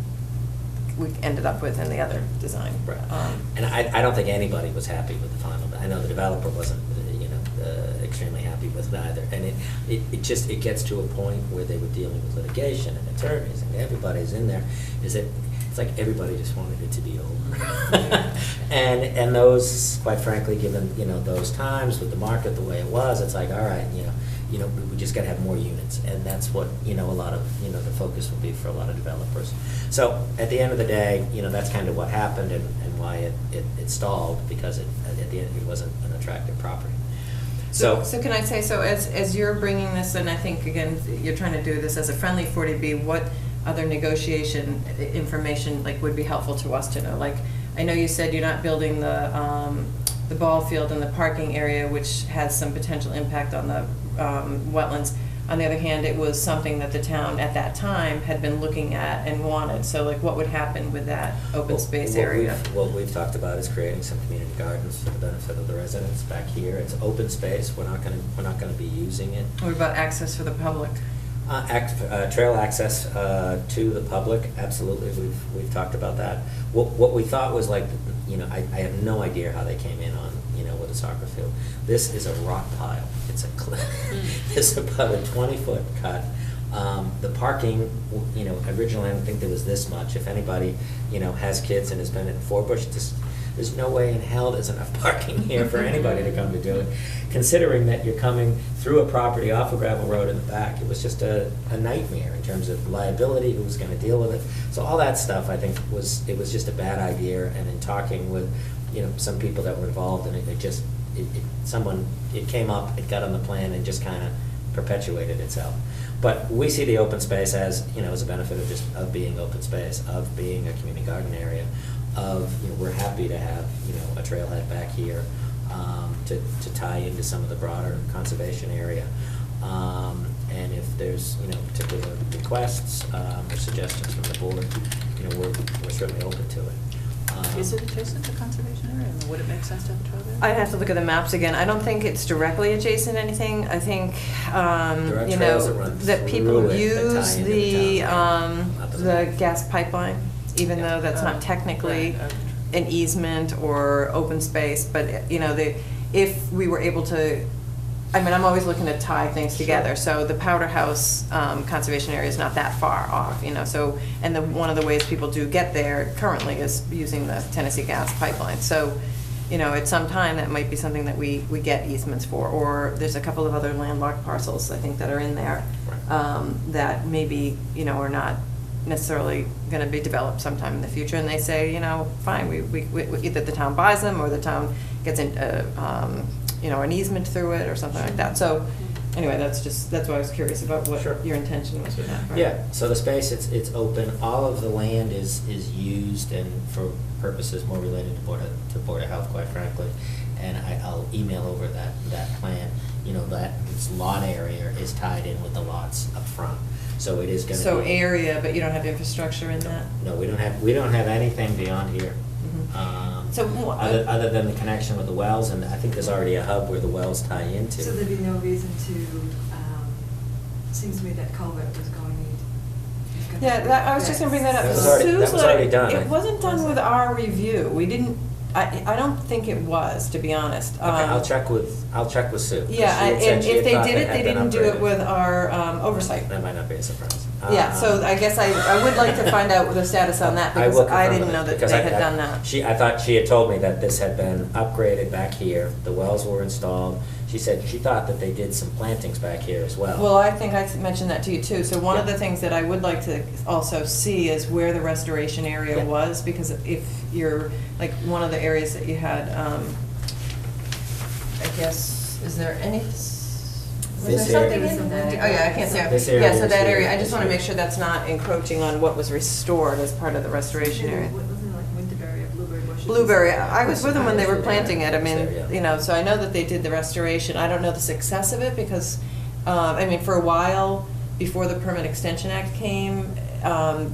we ended up with in the other design. Right. And I don't think anybody was happy with the final. I know the developer wasn't, extremely happy with it either. And it gets to a point where they were dealing with litigation and attorneys and everybody's in there, is that it's like everybody just wanted it to be over. And those, quite frankly, given, those times with the market the way it was, it's like, all right, we just gotta have more units. And that's what, a lot of, the focus will be for a lot of developers. So at the end of the day, that's kind of what happened and why it stalled, because at the end, it wasn't an attractive property. So can I say, so as you're bringing this, and I think, again, you're trying to do this as a friendly 40B, what other negotiation information, would be helpful to us to know? I know you said you're not building the ball field and the parking area, which has some potential impact on the wetlands. On the other hand, it was something that the town at that time had been looking at and wanted. So what would happen with that open space area? What we've talked about is creating some community gardens for the benefit of the residents back here. It's open space. We're not gonna be using it. What about access for the public? Trail access to the public, absolutely. We've talked about that. What we thought was I have no idea how they came in on with a soccer field. This is a rock pile. It's a cliff. It's about a 20-foot cut. The parking, originally I didn't think there was this much. If anybody has kids and has been in Forbush, there's no way in hell there's enough parking here for anybody to come to do it. Considering that you're coming through a property off a gravel road in the back, it was just a nightmare in terms of liability, who was going to deal with it. So all that stuff, I think, was just a bad idea. And in talking with, some people that were involved in it, it came up, it got on the plan, and just kind of perpetuated itself. But we see the open space as, as a benefit of being open space, of being a community garden area, of, we're happy to have, a trailhead back here to tie into some of the broader conservation area. And if there's, particular requests or suggestions from the board, we're certainly open to it. Is it adjacent to conservation area, and would it make sense to have a trail there? I'd have to look at the maps again. I don't think it's directly adjacent to anything. I think, There are trails that run that people through it that use tie into the town. the gas pipeline, even though that's not technically Right, an easement or open space, but, if we were able to, I'm always looking to tie things together. So the Powder House conservation area is not that far off, so, and one of the ways people do get there currently is using the Tennessee gas pipeline. So, at some time, that might be something that we get easements for, or there's a couple of other landlocked parcels, I think, that are in there that maybe, are not necessarily going to be developed sometime in the future, and they say, fine, we either the town buys them or the town gets in, an easement through it or something like that. So anyway, that's why I was curious about what Sure. your intention was with that. Right? Yeah, so the space, it's open. All of the land is used and for purposes more related to Board of Health, quite frankly. And I'll email over that plan. That this lot area is tied in with the lots up front. So it is gonna be. So area, but you don't have infrastructure in that? No, we don't have anything beyond here. So, Other than the connection with the wells, and I think there's already a hub where the wells tie into. So there'd be no reason to, seems to me that culvert was going to. Yeah, I was just gonna bring that up. That was already done. It wasn't done with our review. We didn't, I don't think it was, to be honest. Okay, I'll check with Sue. 'Cause Yeah, she had said and she if had they thought did it, had they been didn't do it upgraded. with our oversight. That might not be a surprise. Yeah, so I guess I would like to find out the status on that, I because will I confirm didn't know that because they had done that. I thought she had told me that this had been upgraded back here, the wells were installed. She said she thought that they did some plantings back here as well. Well, I think I mentioned that to you too. So one of Yeah. the things that I would like to also see is where the restoration area Yeah. was, because if you're, like, one of the areas that you had, I guess, is there any, was there This something area. in that? Oh, yeah, I can't see. This area Yeah, so is that here, area, I this just want to here. make sure that's not encroaching on what was restored as part of the restoration area. Wasn't it like Winterberry or Blueberry bushes? Blueberry, I was with them when they were planting it, I mean, There, yeah. so I know that they did the restoration, I don't know the success of it, because, for a while, before the Permit Extension Act came,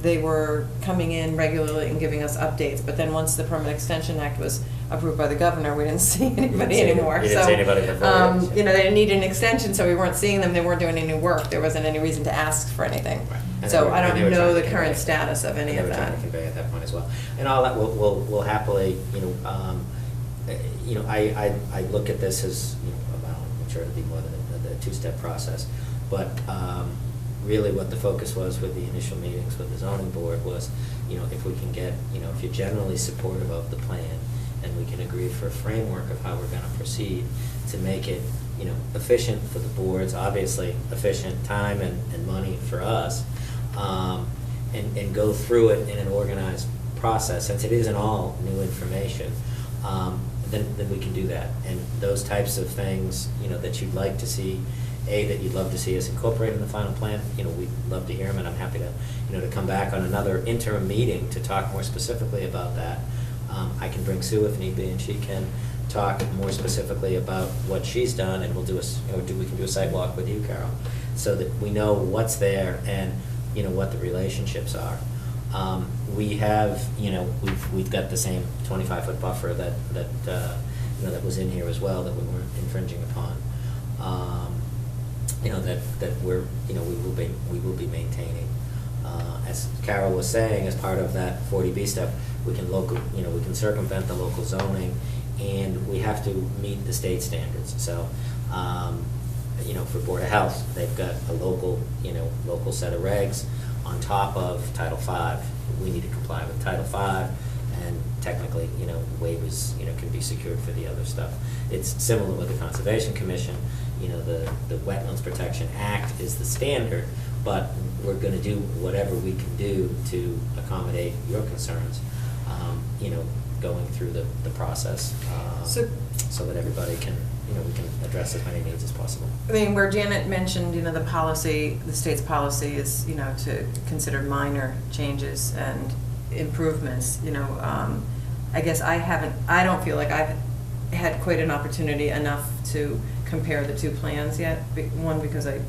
they were coming in regularly and giving us updates, but then once the Permit Extension Act was approved by the governor, we didn't see anybody see any- anymore. you didn't see anybody before, yeah. You know, they needed an extension, so we weren't seeing them, they weren't doing any work, there wasn't any reason to ask for anything. Right. And So they were- I and they don't were know trying the to current convey- status of any and of they were trying that. to convey at that point as well. And all that, we'll happily, I look at this as, I'm sure it'll be more than a two-step process. But really what the focus was with the initial meetings with the zoning board was, if we can get, if you're generally supportive of the plan, and we can agree for a framework of how we're gonna proceed to make it, efficient for the boards, obviously efficient time and money for us, and go through it in an organized process, since it isn't all new information, then we can do that. And those types of things, that you'd like to see, that you'd love to see us incorporate in the final plan, we'd love to hear them, and I'm happy to, to come back on another interim meeting to talk more specifically about that. I can bring Sue if need be, and she can talk more specifically about what she's done, and we'll do we can do a site walk with you, Carol, so that we know what's there and, what the relationships are. We have, we've got the same 25-foot buffer that was in here as well, that we weren't infringing upon. That we're, we will be maintaining. As Carol was saying, as part of that 40B step, we can circumvent the local zoning, and we have to meet the state standards. So, for Board of Health, they've got a local set of regs on top of Title V. We need to comply with Title V, and technically, waivers, can be secured for the other stuff. It's similar with the Conservation Commission. The Wetlands Protection Act is the standard, but we're going to do whatever we can do to accommodate your concerns, going through the process, so that everybody can, we can address as many needs as possible. I mean, where Janet mentioned, the policy, the state's policy is, to consider minor changes and improvements, I guess I don't feel like I've had quite an opportunity enough to compare the two plans yet. One, because I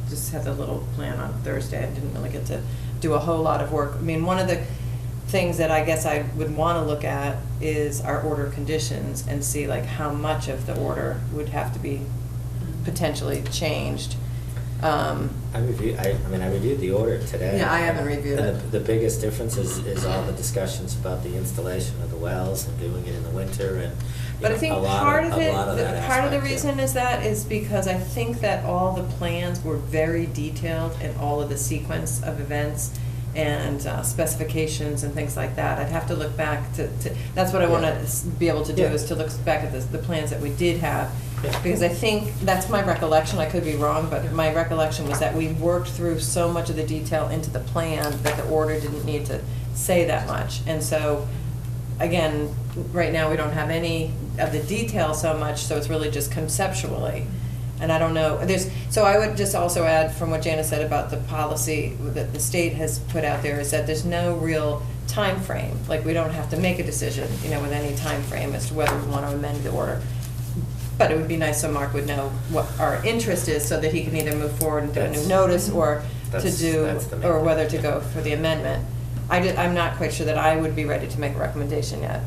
just had the little plan on Thursday, I didn't really get to do a whole lot of work. I mean, one of the things that I guess I would want to look at is our order conditions and see like how much of the order would have to be potentially changed. I reviewed the order today. Yeah, I haven't reviewed And it. the biggest difference is all the discussions about the installation of the wells and doing it in the winter, and But I think a lot part of it, that part of the aspect, yeah. reason is because I think that all the plans were very detailed and all of the sequence of events and specifications and things like that. I'd have to look back to that's what I want to be able to do, Yeah. is to look back at the plans that we did have. Yeah. Because I think, that's my recollection, I could be wrong, but my recollection was that we worked through so much of the detail into the plan that the order didn't need to say that much. And so, again, right now, we don't have any of the detail so much, so it's really just conceptually. And I don't know, so I would just also add from what Jana said about the policy that the state has put out there, is that there's no real time frame. Like, we don't have to make a decision, with any time frame as to whether we want to amend the order. But it would be nice so Mark would know what our interest is, so that he can either move forward and do a new That's- notice, or that's the main or whether to thing. go for the amendment. I'm not quite sure that I would be ready to make a recommendation yet.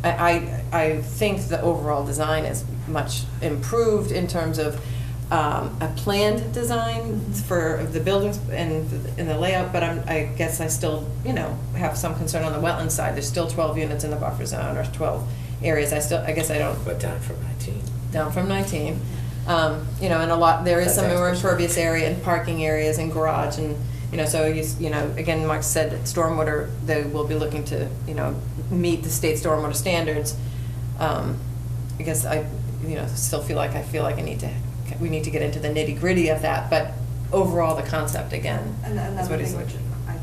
I think the overall design is much improved in terms of a planned design for the buildings and the layout, but I guess I still, have some concern on the wetland side. There's still 12 units in the buffer zone, or 12 areas. I guess I don't. But down from 19. Down from 19. And there is some more impervious area and parking areas and garage, and, so again, Mark said that stormwater, they will be looking to, meet the state stormwater standards. I guess I still feel like we need to get into the nitty-gritty of that, but overall, the concept, again, And is another what he's. thing which I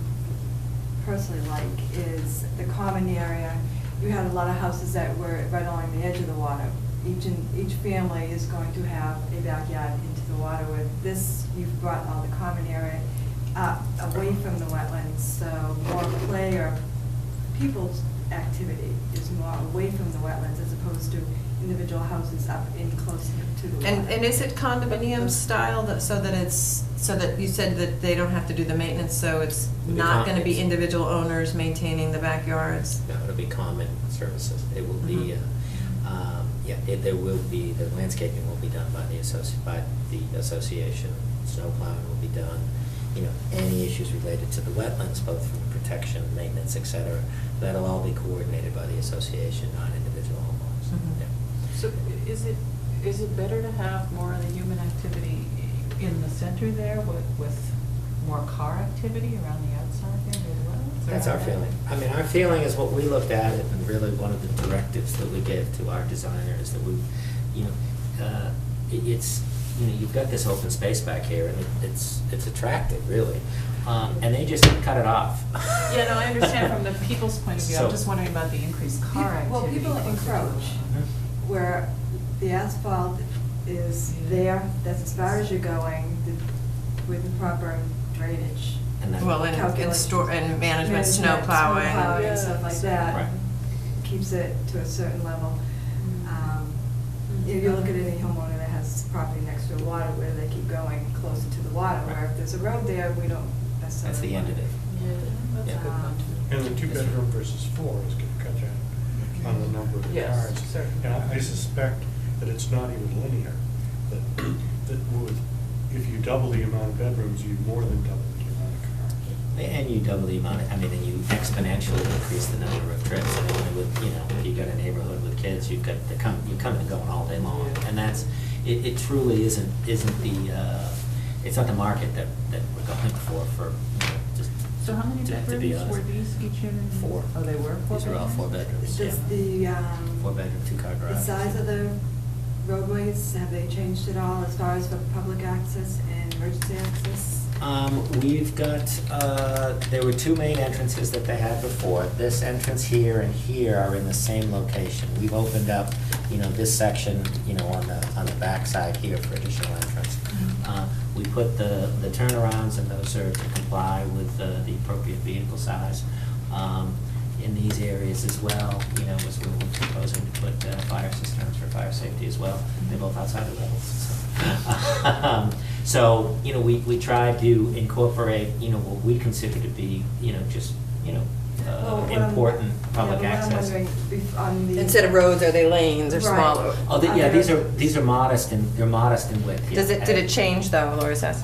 personally like is the common area. You had a lot of houses that were right along the edge of the water. Each family is going to have a backyard into the water. With this, you've brought all the common area away from the wetlands, so more play or people's activity is more away from the wetlands, as opposed to individual houses up in close to the water. And is it condominium style, so that you said that they don't have to do the maintenance, so it's It'll be not gonna be condos. individual owners maintaining the backyards? No, it'll be common services. It will be, there will be, the landscaping will be done by the association. Snow plowing will be done. You know, any issues related to the wetlands, both from protection, maintenance, et cetera, that'll all be coordinated by the association, not individual homeowners. Mhm. Yeah. So is it better to have more of the human activity in the center there with more car activity around the outside there as well? That's our feeling. I mean, our feeling is what we looked at it, and really one of the directives that we gave to our designer is that we, it's, you've got this open space back here, and it's attractive, really. And they just cut it off. Yeah, no, I understand from the people's point of view. I'm So- just wondering about the increased car activity. Well, people closer to the encroach. water. Where the asphalt is there, that's as far as you're going, with the proper drainage. And then- Well, and Calculation. and management, snow plowing. and stuff like that. Right. Keeps it to a certain level. If you look at any homeowner that has property next to the water, where they keep going closer to the water, where if there's a road there, we don't necessarily. That's the end of it. Yeah, that's a Yeah. good one, too. And the two-bedroom versus four is going to cut down on the number of Yes, cars. certainly. And I suspect that it's not even linear, that if you double the amount of bedrooms, you more than double the amount of cars. And you double the amount, and you exponentially increase the number of trips. I mean, with, if you've got a neighborhood with kids, you've got you come and going all day long. Yeah. And that's, it truly isn't the, it's not the market that we're going for, just. So how many to be bedrooms were honest. these each unit? Four. Oh, they were four bedrooms? These are all four bedrooms, yeah. Does the, 4-bedroom, 2-car garage. the size of the roadways, have they changed at all as far as for public access and emergency access? We've got, there were 2 main entrances that they had before. This entrance here and here are in the same location. We've opened up, this section, on the back side here for additional entrance. We put the turnarounds, and those are to comply with the appropriate vehicle size. In these areas as well, as we were proposing to put fire cisterns for fire safety as well. They're both outside the levels, so, we tried to incorporate, what we consider to be, just, Well, what I'm- important public yeah, but what I'm access. wondering, on the. Instead of roads, are they lanes or Right. smaller? Oh, these are modest they're modest in width. yeah. Did it change though, or is that?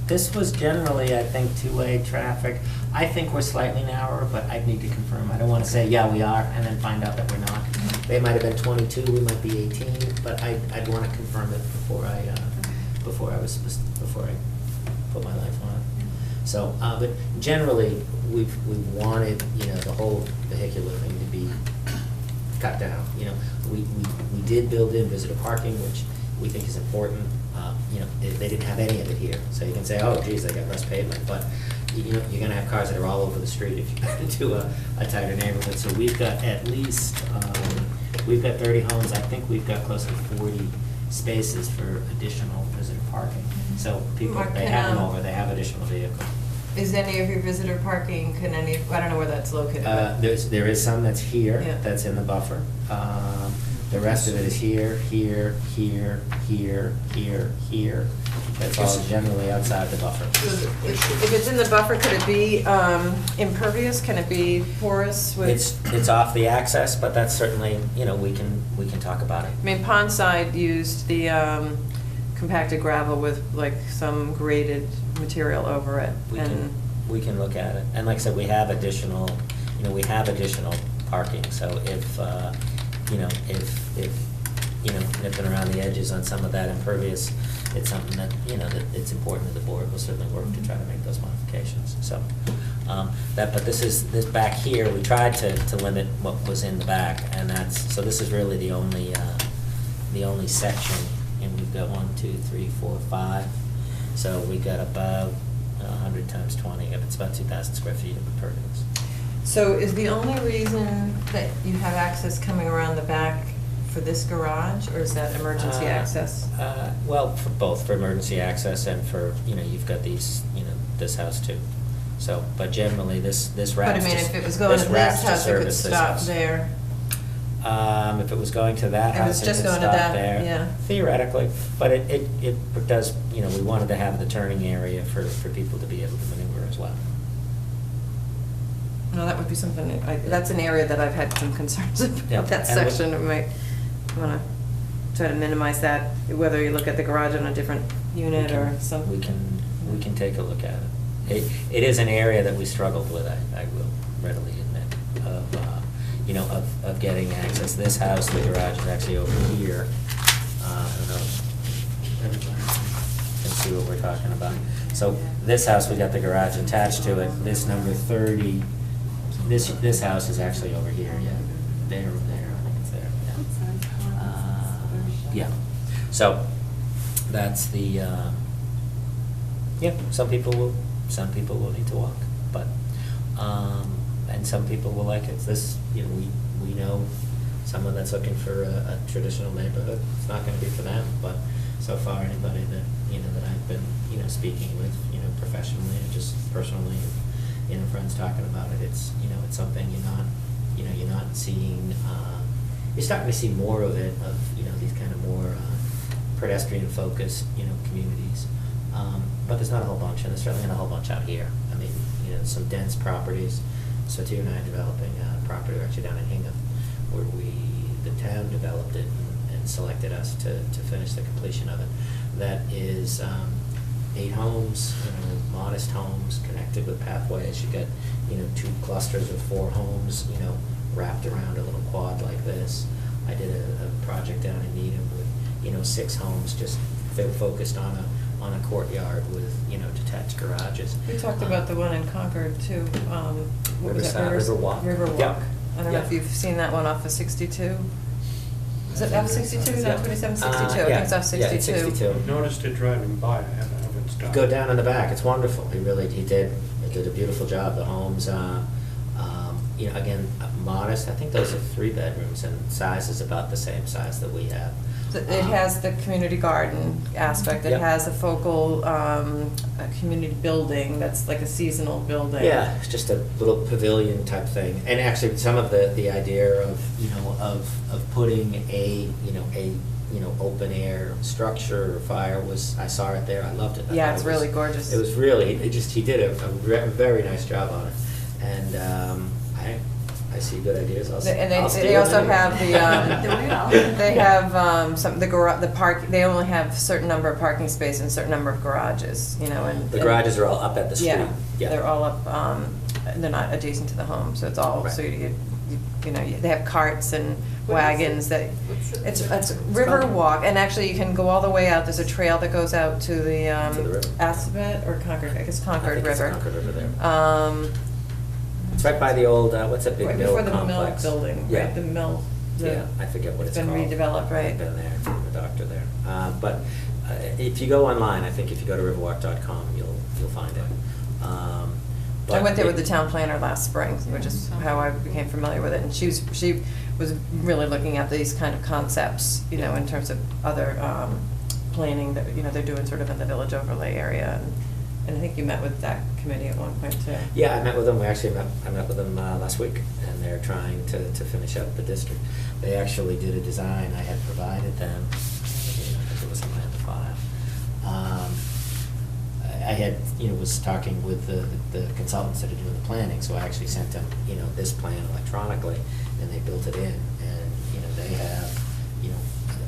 This was generally, I think, 2-way traffic. I think we're slightly narrower, but I'd need to confirm. I don't want to say, yeah, we are, and then find out that we're not. They might have been 22, we might be 18, but I'd want to confirm it before I put my life on it. So, but generally, we've wanted, the whole vehicular thing to be cut down. We did build in visitor parking, which we think is important. They didn't have any of it here, so you can say, oh, geez, they got less pavement, but you're gonna have cars that are all over the street if you get into a tighter neighborhood. So we've got at least, we've got 30 homes. I think we've got close to 40 spaces for additional visitor parking. So people, Mark, they have them over, they have additional vehicles. Is any of your visitor parking, I don't know where that's located. but- There is some that's here, Yeah. that's in the buffer. The rest of it is here, here, here, here, here, here. That's all generally outside the buffer. So If it's in the buffer, could it be impervious? Can it be porous with? It's off the access, but that's certainly, we can talk about it. I mean, Pondside used the compacted gravel with like some graded material over it. We can look at it. And like I said, we have additional parking, so if nipping around the edges on some of that impervious, it's something that, that it's important that the board will certainly work to try to make those modifications, so. But this back here, we tried to limit what was in the back, and so this is really the only section, and we've got 1, 2, 3, 4, 5. So we got about 100 times 20, it's about 2,000 square feet of impervious. So is the only reason that you have access coming around the back for this garage, or is that emergency access? Well, for both, for emergency access and for, you've got these, this house too. So, but generally, this route. But I mean, if it was going to this house, it could stop there. If it was going to that If house, it's it just could going to stop that, there. yeah. Theoretically, but it does, you know, we wanted to have the turning area for people to be able to maneuver as well. No, that would be something, that's an area that I've had some concerns Yeah, about, that and we- section. We might want to try to minimize that, whether you look at the garage on a different unit or some. We can take a look at it. It is an area that we struggled with, I will readily admit, you know, of getting access. This house, the garage is actually over here. I don't know, everybody can see what we're talking about. So this house, we got the garage attached to it. This number 30, this house is actually over here, yeah. There, I think it's there, yeah. Yeah, so that's the, yeah, some people will need to walk, but, and some people will like it. This, you know, we know someone that's looking for a traditional neighborhood, it's not gonna be for them, but so far, anybody that, you know, that I've been, you know, speaking with, you know, professionally and just personally, you know, friends talking about it, it's, you know, it's something you're not seeing, you're starting to see more of it, of, you know, these kind of more pedestrian-focused, you know, communities. But there's not a whole bunch, and there's certainly not a whole bunch out here. I mean, you know, some dense properties. Satir and I are developing a property actually down in Hingham, where the town developed it and selected us to finish the completion of it. That is 8 homes, you know, modest homes connected with pathways. You get, you know, 2 clusters of 4 homes, you know, wrapped around a little quad like this. I did a project down in Needham with, you know, 6 homes just focused on a courtyard with, you know, detached garages. We talked about the one in Concord too. What was that? Riverwalk. Riverwalk. Yeah. I don't know if Yeah. you've seen that one off of 62. Is it off 62? Is that 2762? I think it's off 62. Yeah, it's 62. I've noticed it driving by, I haven't stopped. Go down in the back, it's wonderful. He did a beautiful job. The homes, you know, again, modest. I think those are 3 bedrooms, and size is about the same size that we have. It has the community garden aspect. It Yep. has a focal a community building that's like a seasonal building. Yeah, it's just a little pavilion type thing. And actually, some of the idea of, you know, of putting a open air structure or fire was, I saw it there, I loved it. I Yeah, thought it's it was- really gorgeous. It was really, he did a very nice job on it. And I see good ideas, I'll And I'll they steal also them. have the, There we go. they have the park, they only have a certain number of parking spaces and a certain number of garages, you know, and. The garages are all up at the street. Yeah, they're all up, they're not adjacent to the home, so it's all, Right. so you know, they have carts and What is wagons it? that, What's it- it's called- Riverwalk, and actually you can go all the way out, there's a trail that goes out to the, To the river. Assabet or Concord, I guess I Concord think it's River. Concord River there. It's right by the old, what's that big Right mill before complex? the mill building, Yeah. right, the mill. Yeah, I forget what it's It's called. been redeveloped, right? I've been there, I'm a doctor there. But if you go online, I think if you go to riverwalk.com, you'll find it. I But went there with it- the town planner last spring, which is how I became familiar with it, and she was really looking at these kind of concepts, you know, in terms of other planning that, you know, they're doing sort of in the village overlay area, and I think you met with that committee at one point too. Yeah, I met with them, I met with them last week, and they're trying to finish up the district. They actually did a design, I had provided them, I think it was in my file. I had, you know, was talking with the consultants that are doing the planning, so I actually sent them, you know, this plan electronically, and they built it in, and, you know, they have, you know,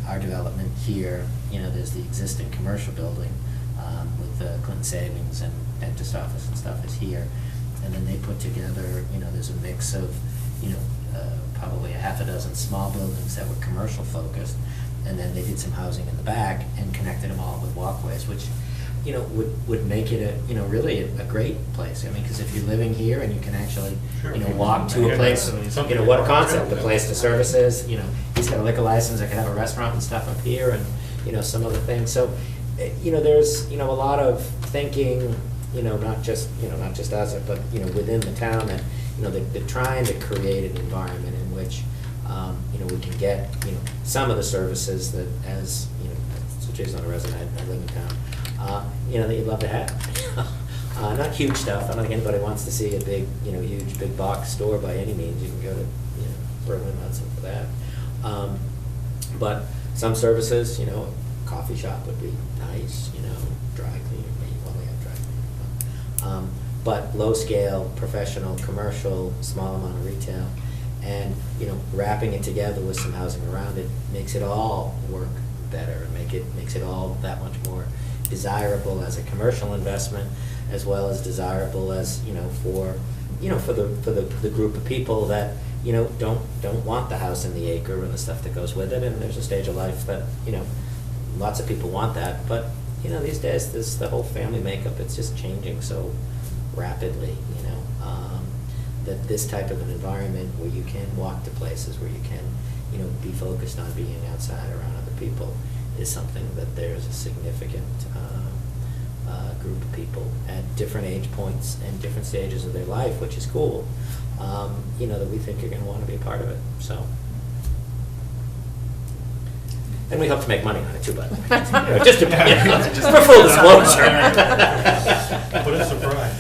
our development here, you know, there's the existing commercial building, with the Clinton Savings and dentist office and stuff is here, and then they put together, you know, there's a mix of, you know, probably a half a dozen small buildings that were commercial focused, and then they did some housing in the back and connected them all with walkways, which, you know, would make it a, you know, really a great place. I mean, because if you're living here and you can actually, you know, walk to a Yeah, place, something you know, what a like concept, that. the place to services, you know, he's got a liquor license, I could have a restaurant and stuff up here, and, you know, some other things. So, you know, there's, you know, a lot of thinking, you know, not just us, but, you know, within the town that, you know, they're trying to create an environment in which, you know, we can get, you know, some of the services that, as, you know, so Jay's not a resident, I live in town, you know, that you'd love to have. Not huge stuff, I don't think anybody wants to see a big, you know, huge big box store by any means. You can go to, you know, Berlin Hudson for that. But some services, you know, a coffee shop would be nice, you know, dry cleaning, well, they have dry cleaning. But low scale, professional, commercial, small amount of retail, and, you know, wrapping it together with some housing around it makes it all work better, makes it all that much more desirable as a commercial investment, as well as desirable as, you know, for the group of people that, you know, don't want the house and the acre and the stuff that goes with it, and there's a stage of life that, you know, lots of people want that, but, you know, these days, the whole family makeup, it's just changing so rapidly, you know, that this type of an environment where you can walk to places, where you can, you know, be focused on being outside around other people, is something that there's a significant group of people at different age points and different stages of their life, which is cool, you know, that we think are going to want to be a part of it, so. And we hope to make money on it too, by the way. You know, just to, for full disclosure. What a surprise.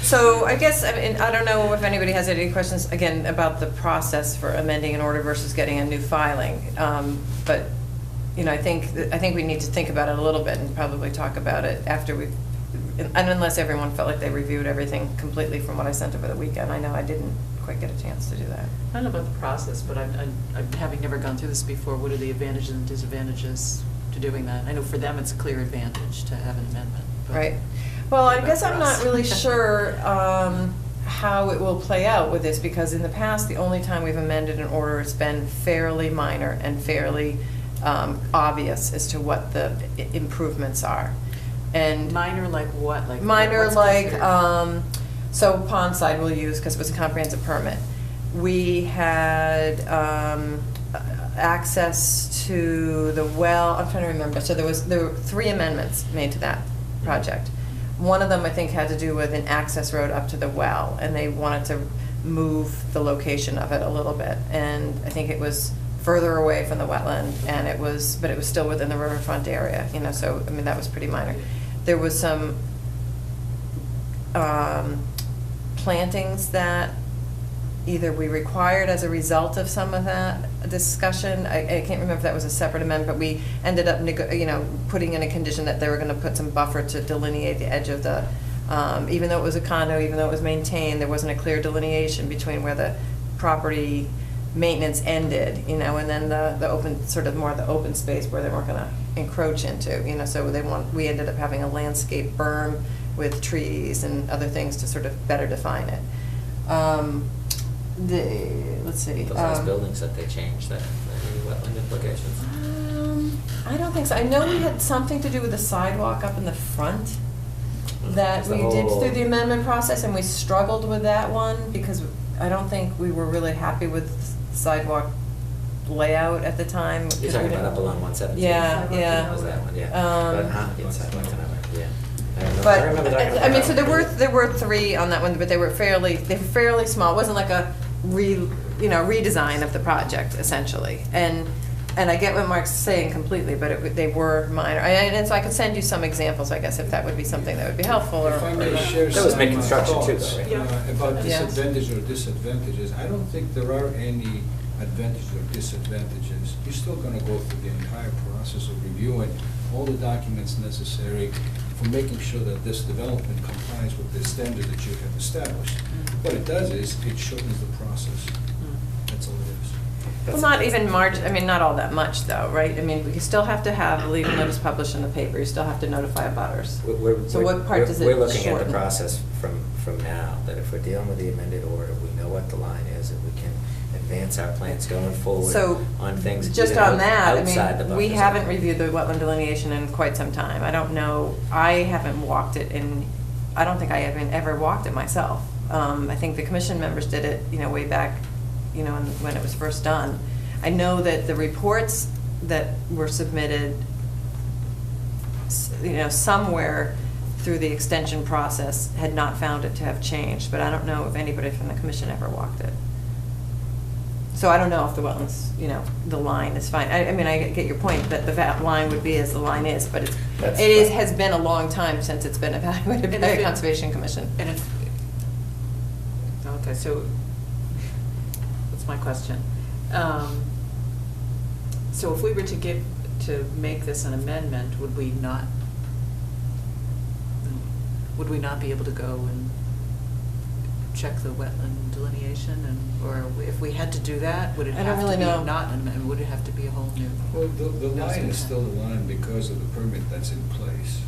So I guess, I mean, I don't know if anybody has any questions, again, about the process for amending an order versus getting a new filing. But, you know, I think we need to think about it a little bit and probably talk about it after we've, and unless everyone felt like they reviewed everything completely from what I sent over the weekend. I know I didn't quite get a chance to do that. I don't know about the process, but I'm having never gone through this before, what are the advantages and disadvantages to doing that? I know for them, it's a clear advantage to have an amendment. but- Right. Well, I What guess about I'm for not us? really sure how it will play out with this, because in the past, the only time we've amended an order, it's been fairly minor and fairly obvious as to what the improvements are. And Minor like what? Like minor what's like, considered- so Pondside we'll use because it was a comprehensive permit. We had access to the well, I'm trying to remember, so there were 3 amendments made to that project. One of them, I think, had to do with an access road up to the well, and they wanted to move the location of it a little bit. And I think it was further away from the wetland, and but it was still within the riverfront area, you know, so, I mean, that was pretty minor. There was some plantings that either we required as a result of some of that discussion. I can't remember if that was a separate amendment, but we ended up, putting in a condition that they were going to put some buffer to delineate the edge of the, even though it was a condo, even though it was maintained, there wasn't a clear delineation between where the property maintenance ended, you know, and then the open, sort of more the open space where they weren't going to encroach into, you know, so we ended up having a landscape berm with trees and other things to sort of better define it. Let's see. Those last buildings that they changed, that any wetland implications? I don't think so. I know we had something to do with the sidewalk up in the front that It's the we did whole- through the amendment process, and we struggled with that one because I don't think we were really happy with sidewalk layout at the time. You're talking about up along 117? Yeah, Sidewalk, yeah. That was that one, yeah. Um, But not inside Wetland, yeah. But, I remember talking about I mean, that so one. there were 3 on that one, but they were fairly small. It wasn't like a redesign of the project, essentially. And I get what Mark's saying completely, but they were minor. And so I could send you some examples, I guess, if that would be something that would be helpful. Or If I may share That was some mid-construction too, thoughts though, right? about Yeah. disadvantages or disadvantages, I don't think there are any advantages or disadvantages. You're still gonna go through the entire process of reviewing all the documents necessary for making sure that this development complies with the standard that you have established. What it does is, it shortens the process. That's all it is. Well, not even not all that much, though, right? I mean, we still have to have a legal notice published in the paper. You still have to notify abutters. So what part does it We're looking at shorten? the process from now, that if we're dealing with the amended order, we know what the line is, and we can advance our plans going forward So, on things just even on that, outside the I buffer mean, we zone. haven't reviewed the wetland delineation in quite some time. I don't know, I haven't walked it I don't think I haven't ever walked it myself. I think the commission members did it, you know, way back, you know, when it was first done. I know that the reports that were submitted, you know, somewhere through the extension process had not found it to have changed, but I don't know if anybody from the commission ever walked it. So I don't know if the wetlands, you know, the line is fine. I mean, I get your point that the line would be as the line is, but has been a long time since it's been evaluated And by if the it- Conservation Commission. And if, okay, so, let's is my question. So if we were to make this an amendment, would we not be able to go and check the wetland delineation, or if we had to do that, would it I don't have to really be know. not an amendment, would it have to be a whole new? Well, the line is still the line because of the permit that's in place.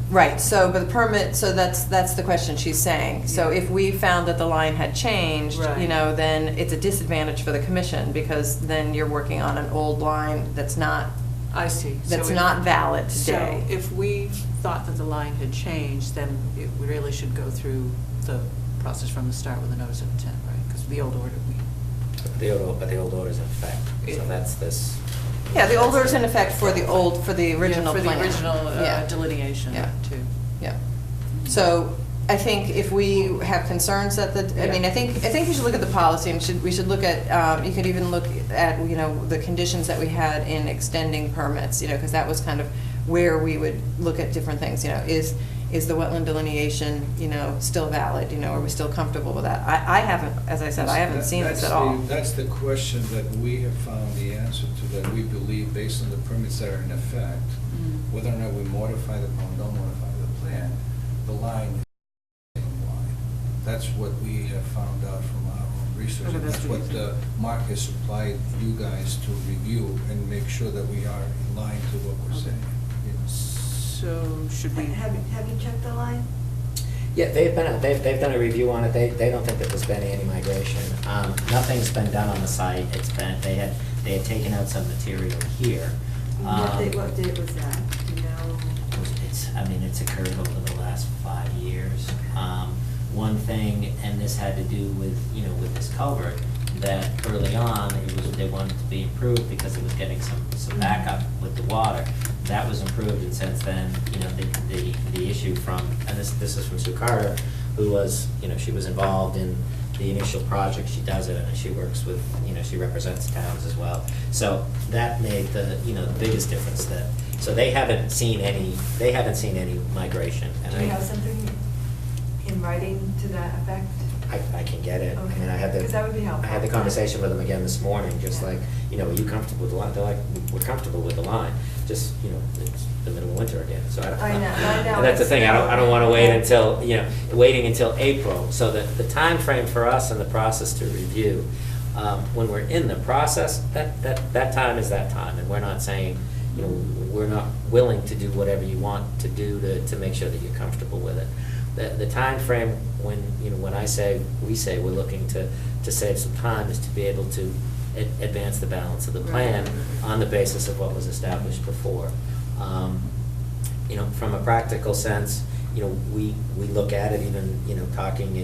Right, so, but the permit, so that's the question she's saying. So Yeah. if we found that the line had changed, Right. you know, then it's a disadvantage for the commission, because then you're working on an old line that's not I see. So that's if- not valid today. So if we thought that the line had changed, then it really should go through the process from the start with a notice of intent, right? Because the old order, But the old order's in effect, so Yeah. that's this. Yeah, the old order's in effect for the original for plan. the original Yeah. delineation, Yeah. too. Yeah. So I think if we have concerns that I mean, I think you should look at the policy, and we should look at, you could even look at, you know, the conditions that we had in extending permits, you know, because that was kind of where we would look at different things, you know, is the wetland delineation, you know, still valid, you know, are we still comfortable with that? I haven't, as I said, I haven't seen this at all. That's the question that we have found the answer to, that we believe, based on the permits that are in effect, Mm. whether or not we modify the plan, don't modify the plan, the line is the same line. That's what we have found out from our own research. Okay, And that's that's what reasonable. Mark has supplied you guys to review and make sure that we are in line to what we're Okay. saying. So should we? Have you checked the line? Yeah, they've done a review on it, they don't think that there's been any migration. Nothing's been done on the site, they had taken out some material here. What date was that? Do you know? It's occurred over the last 5 years. One thing, and this had to do with, you know, with this culvert, that early on, they wanted it to be improved because it was getting some backup with the water. That was improved, and since then, you know, the issue from, and this is from Sue Carter, who was, you know, she was involved in the initial project, she does it, and she works with, you know, she represents towns as well. So that made the, you know, the biggest difference that, so they haven't seen any migration. And Do you have something in writing to that effect? I can get it. Okay. I mean, I had the. 'Cause that would be helpful. I had the conversation with them again this morning, just Yeah. like, you know, are you comfortable with the line? They're like, we're comfortable with the line. Just, you know, it's the middle of winter again, so I don't. I know. And that's the thing, I don't wanna wait until, you know, waiting until April. So the timeframe for us and the process to review, when we're in the process, that time is that time. And we're not saying, you know, we're not willing to do whatever you want to do to make sure that you're comfortable with it. The timeframe when, you know, when we say we're looking to save some time is to be able to advance the balance of the plan on the basis of what was established before. You know, from a practical sense, you know, we look at it even, you know, talking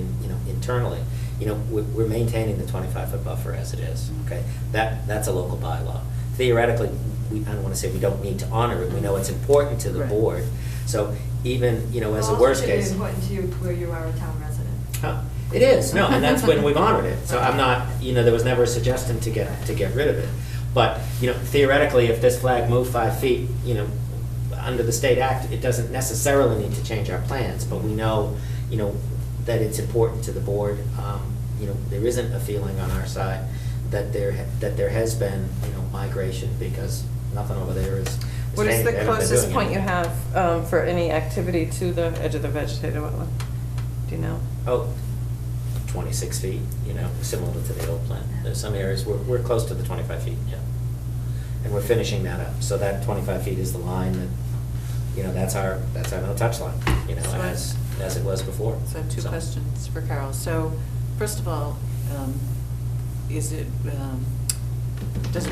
internally. You know, we're maintaining the 25-foot buffer as it is, okay? That's a local bylaw. Theoretically, I don't wanna say we don't need to honor it, we know it's important to the Right. board. So even, you know, as a Well, worst also case. should be important to you where you are a town resident. It is, no, and that's when we've honored it. So I'm not, you know, there was never a suggestion to get rid of it. But, you know, theoretically, if this flag moved 5 feet, you know, under the state act, it doesn't necessarily need to change our plans, but we know, you know, that it's important to the board. You know, there isn't a feeling on our side that there has been, you know, migration, because nothing over there is. What is changed. the They haven't been closest doing point you anything. have for any activity to the edge of the vegetated wetland? Do you know? Oh, 26 feet, you know, similar to the old plan. There's some areas, we're close to the 25 feet, yeah. And we're finishing that up, so that 25 feet is the line that, you know, that's our no-touch line, you know, So I- as it was before. So I have two questions for Carol. So, first of all, does it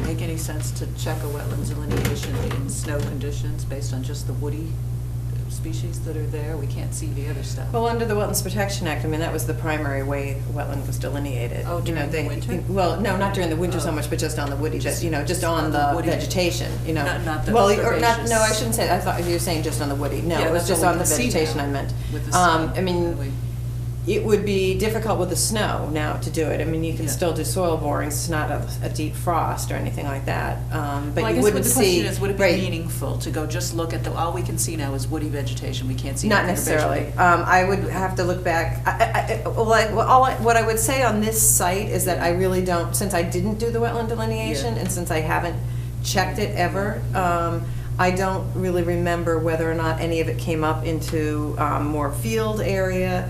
make any sense to check a wetlands delineation in snow conditions based on just the woody species that are there? We can't see the other stuff. Well, under the Wetlands Protection Act, I mean, that was the primary way wetland was delineated. Oh, You know, during the winter? Well, no, not during the winter so Oh. much, but just on the woody, Just- you know, just just on on the the woody. vegetation, you know. Not the Well, or not, herbaceous. no, I shouldn't say, I thought you were saying just on the woody. No, Yeah, it was that's just what we on the can see vegetation now I meant. with the sun, I mean, really. it would be difficult with the snow now to do it. I mean, you can Yeah. still do soil borings, it's not a deep frost or anything like that, Well, but I you guess wouldn't the see. question is, would it be right. meaningful to go just look at all we can see now is woody vegetation, we can't see Not anything necessarily. visually. I would have to look back. What I would say on this site is that I really don't, since I didn't do the wetland delineation, Yeah. and since I haven't checked it ever, I don't really remember whether or not any of it came up into more field area.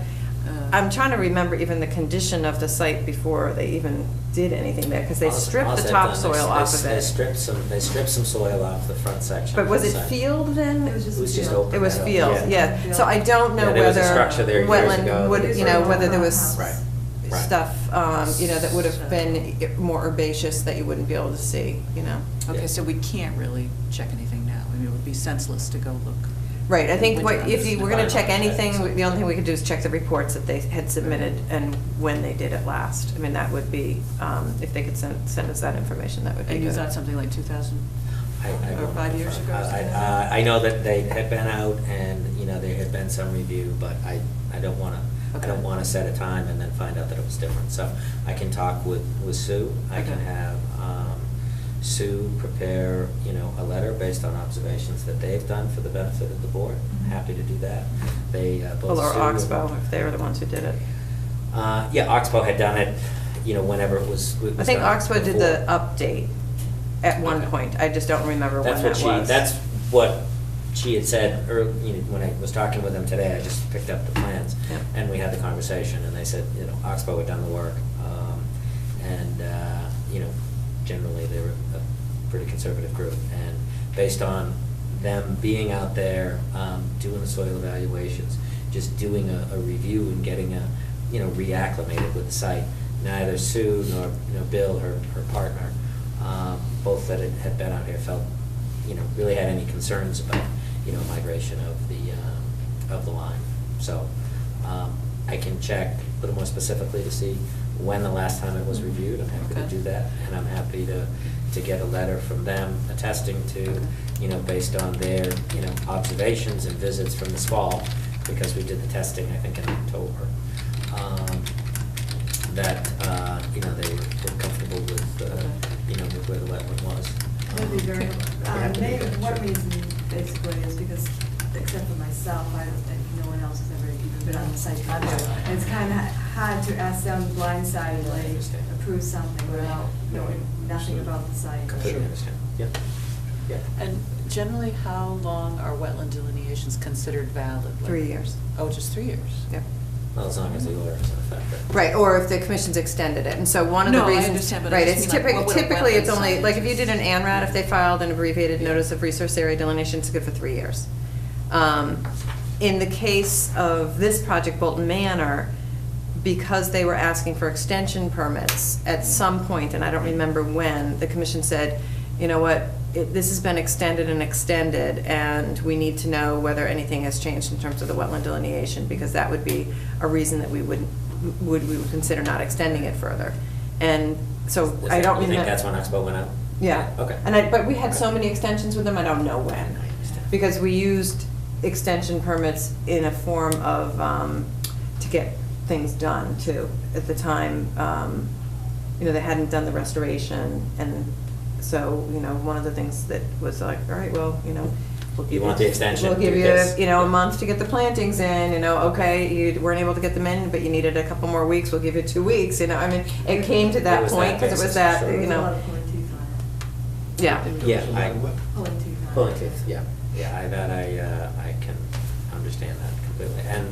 I'm trying to remember even the condition of the site before they even did anything there, because they stripped All the they've done is topsoil off of They it. stripped some soil off the front section. But was of it the site. field then? It was just It was just field. open. It was meadow. field, yeah. So I don't know Yeah, there was a whether structure there years wetland ago would, that- you know, whether there was Right. Right. stuff, you know, that would have been more herbaceous that you wouldn't be able to see, you know? Okay, so we can't really check anything now. I mean, it would be senseless to go look. Right, I think Winter what, if you on were gonna this check anything, environment. the only thing we could do is check the reports that they had submitted and when they did it last. I mean, that would be, if they could send us that information, that would be And you good. thought something like 2000? I Or don't 5 know. years ago or something? I know that they had been out and, you know, there had been some review, but I don't wanna, I Okay. don't wanna set a time and then find out that it was different. So I can talk with Sue. I can Okay. have Sue prepare, you know, a letter based on observations that they've done for the benefit of the board. Mhm. Happy to do that. They, both Well, or Sue- Oxbow, if they were the ones who did it. Yeah, Oxbow had done it, you know, whenever it was I think done Oxbow did the before. update at one Okay. point. I just don't remember when That's that what was. that's what she had said, you know, when I was talking with them today, I just picked up the plans. Yeah. And we had the conversation, and they said, you know, Oxbow had done the work, and, you know, generally, they were a pretty conservative group. And based on them being out there, doing the soil evaluations, just doing a review and getting you know, reacclimated with the site, neither Sue nor, you know, Bill, her partner, both that had been out here felt, you know, really had any concerns about, you know, migration of the line. So, I can check a little more specifically to see when the last time it was reviewed. I'm happy to Okay. do that, and I'm happy to get a letter from them attesting to, you know, based on their, you know, observations and visits from this fall, because we did the testing, I think, in October, that, you know, they were comfortable with, you know, with where the wetland was. That'd be very, Happy to do that, one sure. reason basically is because, except for myself, I don't think no one else has ever even been on the site before. And it's kind of hard to ask them blindsidedly understand. approve something without knowing nothing about the site. Completely understand, yeah, yeah. And generally, how long are wetland delineations considered valid? Like- 3 years. Oh, just 3 years? Yep. Well, as long as the order is in effect. Right, or if the commission's extended it, and so one of the No, I reasons. understand, but I Right, just it's mean, like, what would a typically, it's wetland only, sign like, if you just- did an ANRAD, if they filed an abbreviated notice of resource area delineation, it's good for 3 years. In the case of this project, Bolton Manor, because they were asking for extension permits, at some point, and I don't remember when, the commission said, you know what, this has been extended and extended, and we need to know whether anything has changed in terms of the wetland delineation, because that would be a reason that we would consider not extending it further. And so I don't You remember. think that's when Oxbow went out? Yeah. Okay. But we had so many extensions with them, I don't know when. I understand. Because we used extension permits in a form of, to get things done too. At the time, you know, they hadn't done the restoration, and so, you know, one of the things that was like, all right, well, you know, we'll give you. You want the extension, We'll give do you, this. you know, a Yeah. month to get the plantings in, you know, okay, you weren't able to get them in, but you needed a couple more weeks, we'll give you 2 weeks, you know, I mean, it came to It that was point, that because it was basis, that, sure. There you was a lot know, of pulling teeth on yeah. Yeah, There's a lot of wet- Pulling teeth on it. Pulling teeth, yeah, yeah, I can understand that completely. And,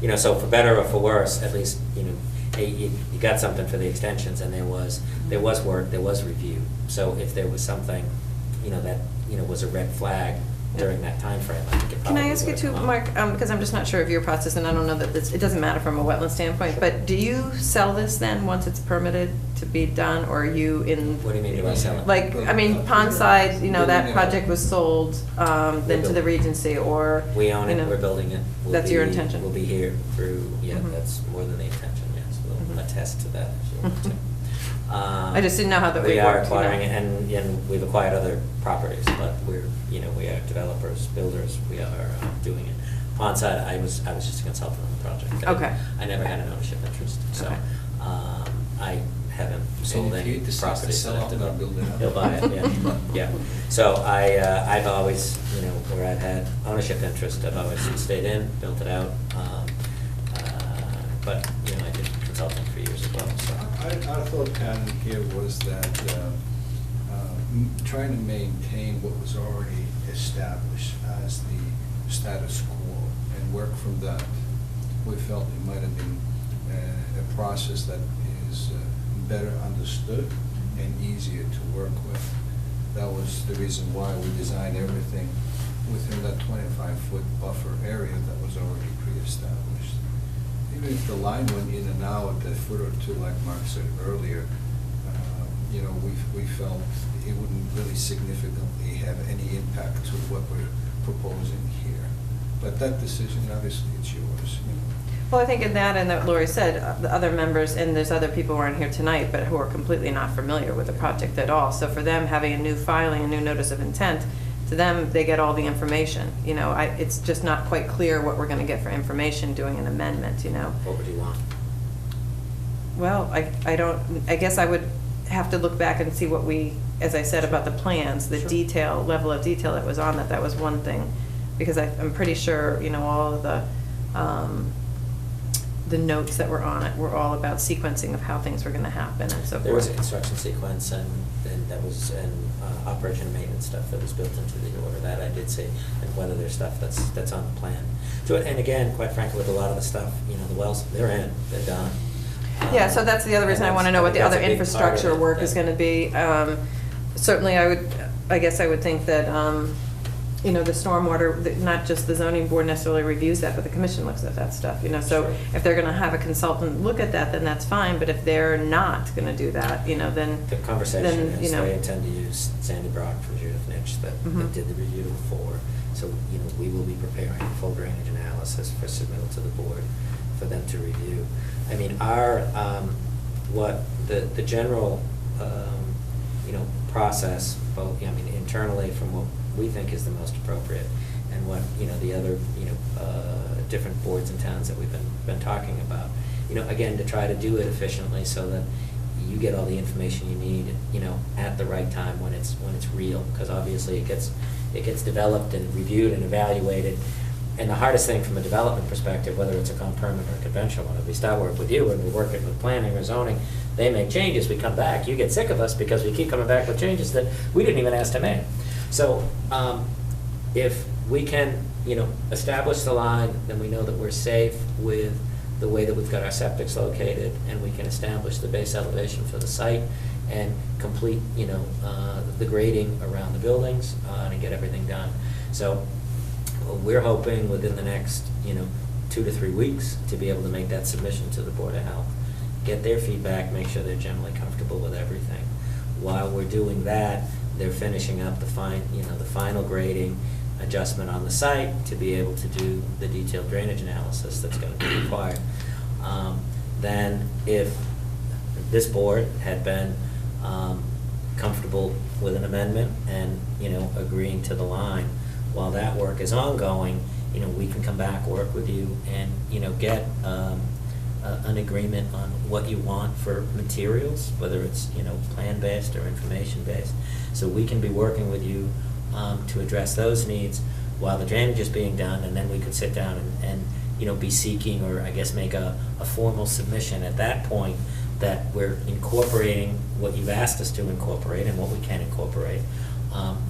you know, so for better or for worse, at least, you know, hey, you got something for the extensions, and there was work, there was review. So if there was something, you know, that, you know, was a red flag during that timeframe, I think it Can probably I ask you would've too, come up. Mark, because I'm just not sure of your process, and I don't know that this, it doesn't matter from a wetland standpoint, but do you sell this then, once it's permitted to be done, or are you in? What do you mean, do I sell it? Like, I mean, Pondside, you know, that project was sold, then to the Regency, or? We own you it, know, we're building it. We'll That's your be- intention? We'll be here through, yeah, Mhm. that's more than the intention, yes, we'll Mhm. attest to that if you want to. I just didn't know how that would We work, are you know. acquiring it, and we've acquired other properties, but we're, you know, we are developers, builders, we are doing it. pond side, I was just a consultant on the project. Okay. I never had an ownership interest, so, Okay. I haven't sold And if any you decide to property. sell so it, I'm gonna build it up. He'll buy it, yeah, yeah. So I've always, where I've had ownership interest, I've always stayed in, built it out. But, I did consulting for years as well, so. Our thought pattern here was that trying to maintain what was already established as the status quo and work from that. We felt it might have been a process that is better understood and easier to work with. That was the reason why we designed everything within that 25-foot buffer area that was already pre-established. Even if the line went in and out a foot or two, like Mark said earlier, we felt it wouldn't really significantly have any impact to what we're proposing here. But that decision, obviously, it's yours. Well, I think in that, and that Lori said, the other members, and there's other people who aren't here tonight, but who are completely not familiar with the project at all. So for them, having a new filing, a new notice of intent, to them, they get all the information. It's just not quite clear what we're gonna get for information doing an amendment, What would you want? Well, I guess I would have to look back and see what we, as I said about the plans, the Sure. level of detail that was on that was one thing. Because I'm pretty sure, all of the notes that were on it were all about sequencing of how things were gonna happen and so forth. There was a construction sequence and that was, operation and maintenance stuff that was built into the order, that I did see, and whether there's stuff that's on the plan. So, and again, quite frankly, with a lot of the stuff, the wells, they're in, they're done. Yeah, so that's the other reason I want to know what the other infrastructure work is going to be. Certainly, I guess I would think that, the stormwater, not just the zoning board necessarily reviews that, but the commission looks at that stuff, So Sure. if they're going to have a consultant look at that, then that's fine, but if they're not going to do that, then. The conversation then, is they intend to use Sandy Brock from Judith Nitch that Mhm. did the review before. So, we will be preparing a full drainage analysis for submittal to the board for them to review. I mean, the general, process, both, internally from what we think is the most appropriate and what, the other, different boards and towns that we've been talking about. Again, to try to do it efficiently so that you get all the information you need, at the right time when it's real, because obviously it gets developed and reviewed and evaluated. And the hardest thing from a development perspective, whether it's a permit or a conventional one, if we start work with you and we're working with planning or zoning, they make changes, we come back, you get sick of us because we keep coming back with changes that we didn't even ask to make. So, if we can, establish the line, then we know that we're safe with the way that we've got our septics located, and we can establish the base elevation for the site and complete, the grading around the buildings, and get everything done. So, we're hoping within the next, 2 to 3 weeks to be able to make that submission to the Board of Health, get their feedback, make sure they're generally comfortable with everything. While we're doing that, they're finishing up the final grading adjustment on the site to be able to do the detailed drainage analysis that's going to be required. Then, if this board had been comfortable with an amendment and, agreeing to the line, while that work is ongoing, we can come back, work with you, and, get an agreement on what you want for materials, whether it's, plan-based or information-based. So we can be working with you to address those needs while the drainage is being done, and then we could sit down and be seeking, or I guess make a formal submission at that point that we're incorporating what you've asked us to incorporate and what we can incorporate.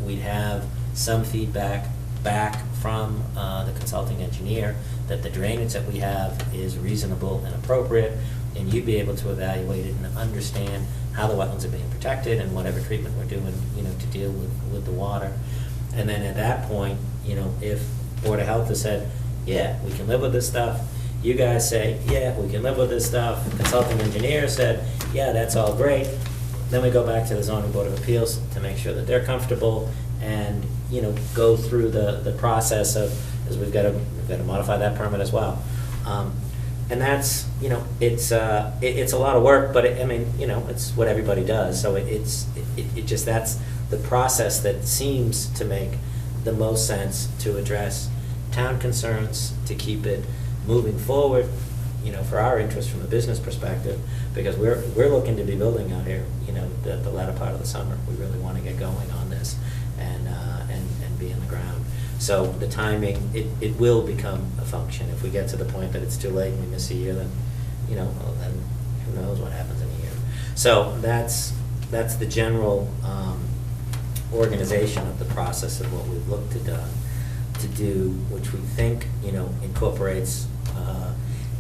We'd have some feedback back from the consulting engineer that the drainage that we have is reasonable and appropriate, and you'd be able to evaluate it and understand how the wetlands are being protected and whatever treatment we're doing, to deal with the water. And then at that point, if Board of Health has said, yeah, we can live with this stuff, you guys say, yeah, we can live with this stuff, consulting engineer said, yeah, that's all great, then we go back to the zoning board of appeals to make sure that they're comfortable and, go through the process of, as we've got to modify that permit as well. And that's, it's a lot of work, but it's what everybody does. So it just, that's the process that seems to make the most sense to address town concerns, to keep it moving forward, you know, for our interest from a business perspective, because we're looking to be building out here, you know, the latter part of the summer. We really want to get going on this and be in the ground. So the timing, it will become a function. If we get to the point that it's too late and we miss a year, then, you know, well, then who knows what happens in a year. So that's the general organization of the process of what we've looked to do, which we think, you know, incorporates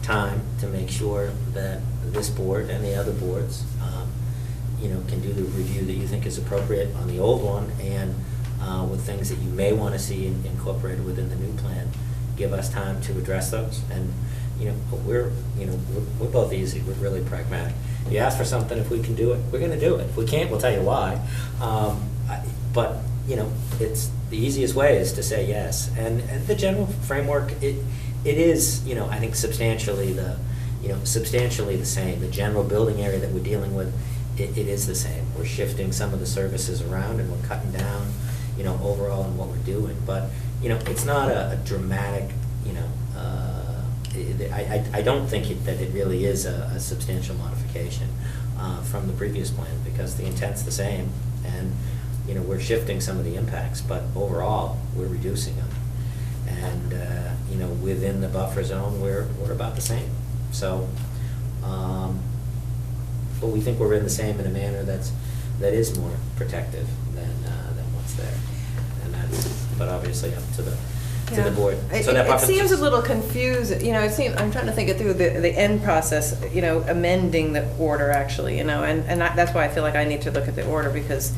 time to make sure that this board and the other boards, you know, can do the review that you think is appropriate on the old one, and with things that you may want to see incorporated within the new plan, give us time to address those. And, you know, we're both easy. We're really pragmatic. If you ask for something, if we can do it, we're going to do it. If we can't, we'll tell you why. But, you know, it's the easiest way is to say yes. And the general framework, it is, you know, I think substantially the same. The general building area that we're dealing with, it is the same. We're shifting some of the services around and we're cutting down, you know, overall in what we're doing. But, you know, it's not a dramatic, you know, I don't think that it really is a substantial modification from the previous plan, because the intent's the same, and, you know, we're shifting some of the impacts, but overall, we're reducing them. And, you know, within the buffer zone, we're about the same. So, but we think we're in the same in a manner that is more protective than what's there. And that's, but obviously up to the board. So that It buffer- seems a little confused, you know, I'm trying to think it through the end process, you know, amending the order actually, you know, and that's why I feel like I need to look at the order, because,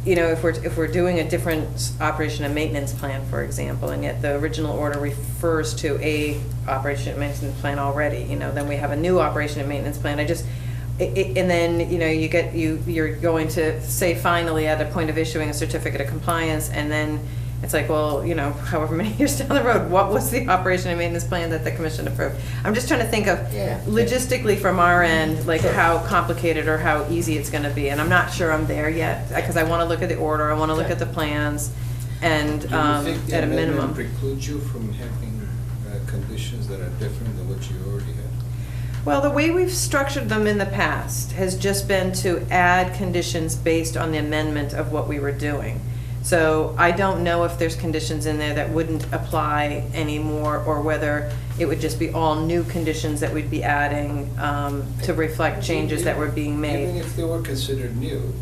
you know, if we're doing a different operation and maintenance plan, for example, and yet the original order refers to a operation and maintenance plan already, you know, then we have a new operation and maintenance plan. And then, you know, you're going to say finally at a point of issuing a certificate of compliance, and then it's like, well, you know, however many years down the road, what was the operation and maintenance plan that the commission approved? I'm just trying to think of logistically from our end, like how complicated or how easy it's gonna be, and I'm not sure I'm there yet, because I wanna look at the order, I wanna look at the plans, and Do you think the at a minimum. amendment precludes you from having conditions that are different than what you already had? Well, the way we've structured them in the past has just been to add conditions based on the amendment of what we were doing. So I don't know if there's conditions in there that wouldn't apply anymore, or whether it would just be all new conditions that we'd be adding to reflect changes that were being made. Even if they were considered new,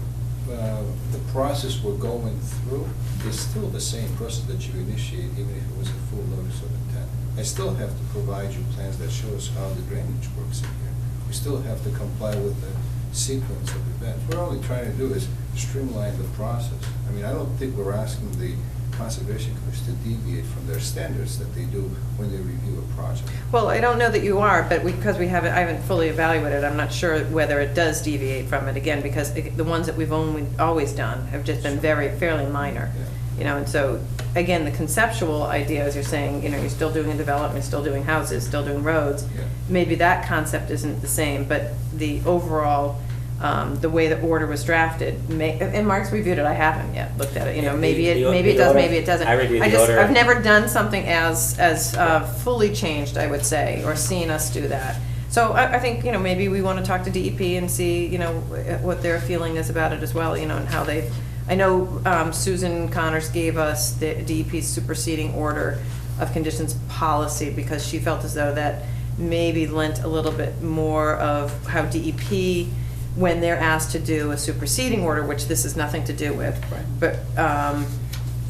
the process we're going through is still the same process that you initiate, even if it was a full notice of intent. I still have to provide you plans that show us how the drainage works in here. We still have to comply with the sequence of events. What we're only trying to do is streamline the process. I mean, I don't think we're asking the Conservation Commission to deviate from their standards that they do when they review a project. Well, I don't know that you are, but because I haven't fully evaluated, I'm not sure whether it does deviate from it, again, because the ones that we've always done have just been fairly minor. Yeah. You know, and so, again, the conceptual idea, as you're saying, you know, you're still doing a development, still doing houses, still doing roads. Yeah. Maybe that concept isn't the same, but the overall, the way the order was drafted, and Mark's reviewed it, I haven't yet looked at it, you know, maybe it does, order- maybe it doesn't. I reviewed the order. I've never done something as fully changed, I would say, or seen us do that. So I think, you know, maybe we want to talk to DEP and see, you know, what their feeling is about it as well, you know, and how they, I know Susan Connors gave us the DEP's superseding order of conditions policy, because she felt as though that maybe lent a little bit more of how DEP, when they're asked to do a superseding order, which this has nothing to do with. Right. But,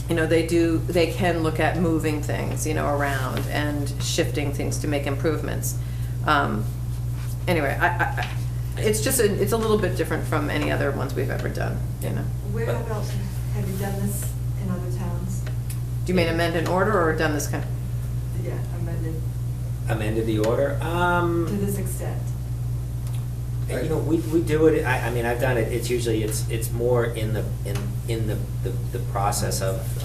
you know, they can look at moving things, you know, around and shifting things to make improvements. Anyway, it's just, it's a little bit different from any other ones we've ever done, you know. Where else have you done this in other towns? Do you mean amend an order or done this kind? Yeah, Amended the order? to this extent. You know, we do it, I mean, I've done it, it's usually, it's more in the process of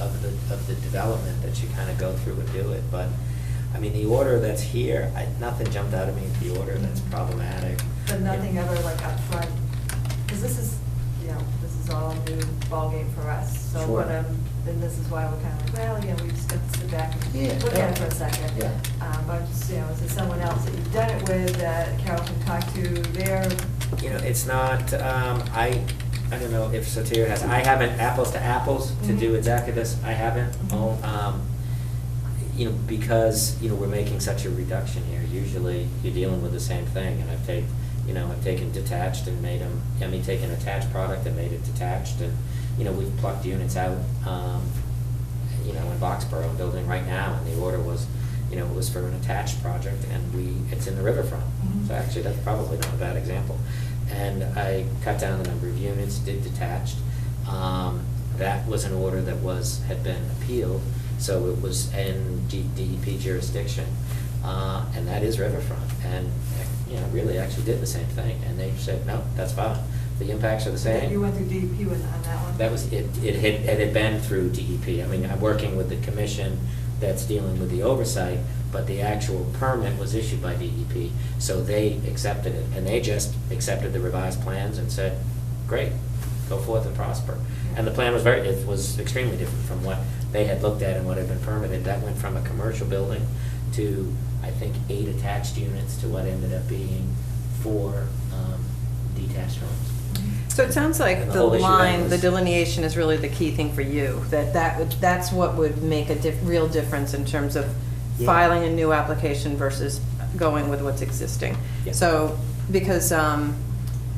the development that you kind of go through and do it, but, I mean, the order that's here, nothing jumped out at me at the order that's problematic. But nothing ever like up front, because this is, you know, this is is all a new ballgame for us. So, Sure. but, then this is why we're kind of like, well, yeah, we just got to sit back Yeah. and look at it for a second. Yeah. But just, you know, is there someone else that you've done it with that Carol can talk to there? You know, it's not, I don't know if Sotir has, I haven't apples to apples to do Mhm. exactly this, I haven't. Mhm. You know, because, you know, we're making such a reduction here, usually you're dealing with the same thing, and I've taken detached and made them, taken attached product and made it detached, and, you know, we've plucked units out, you know, in Boxborough building right now, and the order was, you know, it was for an attached project, and it's in the riverfront. Mhm. So actually, that's probably not a bad example. And I cut down the number of units, did detached. That was an order that had been appealed, so it was in DEP jurisdiction. And that is riverfront, and, you know, really actually did the same thing, and they said, no, that's fine. The impacts are the same. You went through DEP on that one? That was, it had been through DEP. I mean, I'm working with the commission that's dealing with the oversight, but the actual permit was issued by DEP, so they accepted it, and they just accepted the revised plans and said, great, go forth and prosper. And the plan was extremely different from what they had looked at and what had been permitted. That went from a commercial building to, I think, 8 attached units to what ended up being 4 detached homes. So it sounds like And the the whole issue then line, the was- delineation is really the key thing for you, that's what would make a real difference in terms of Yeah. filing a new application versus going with what's existing. Yeah. So, because, I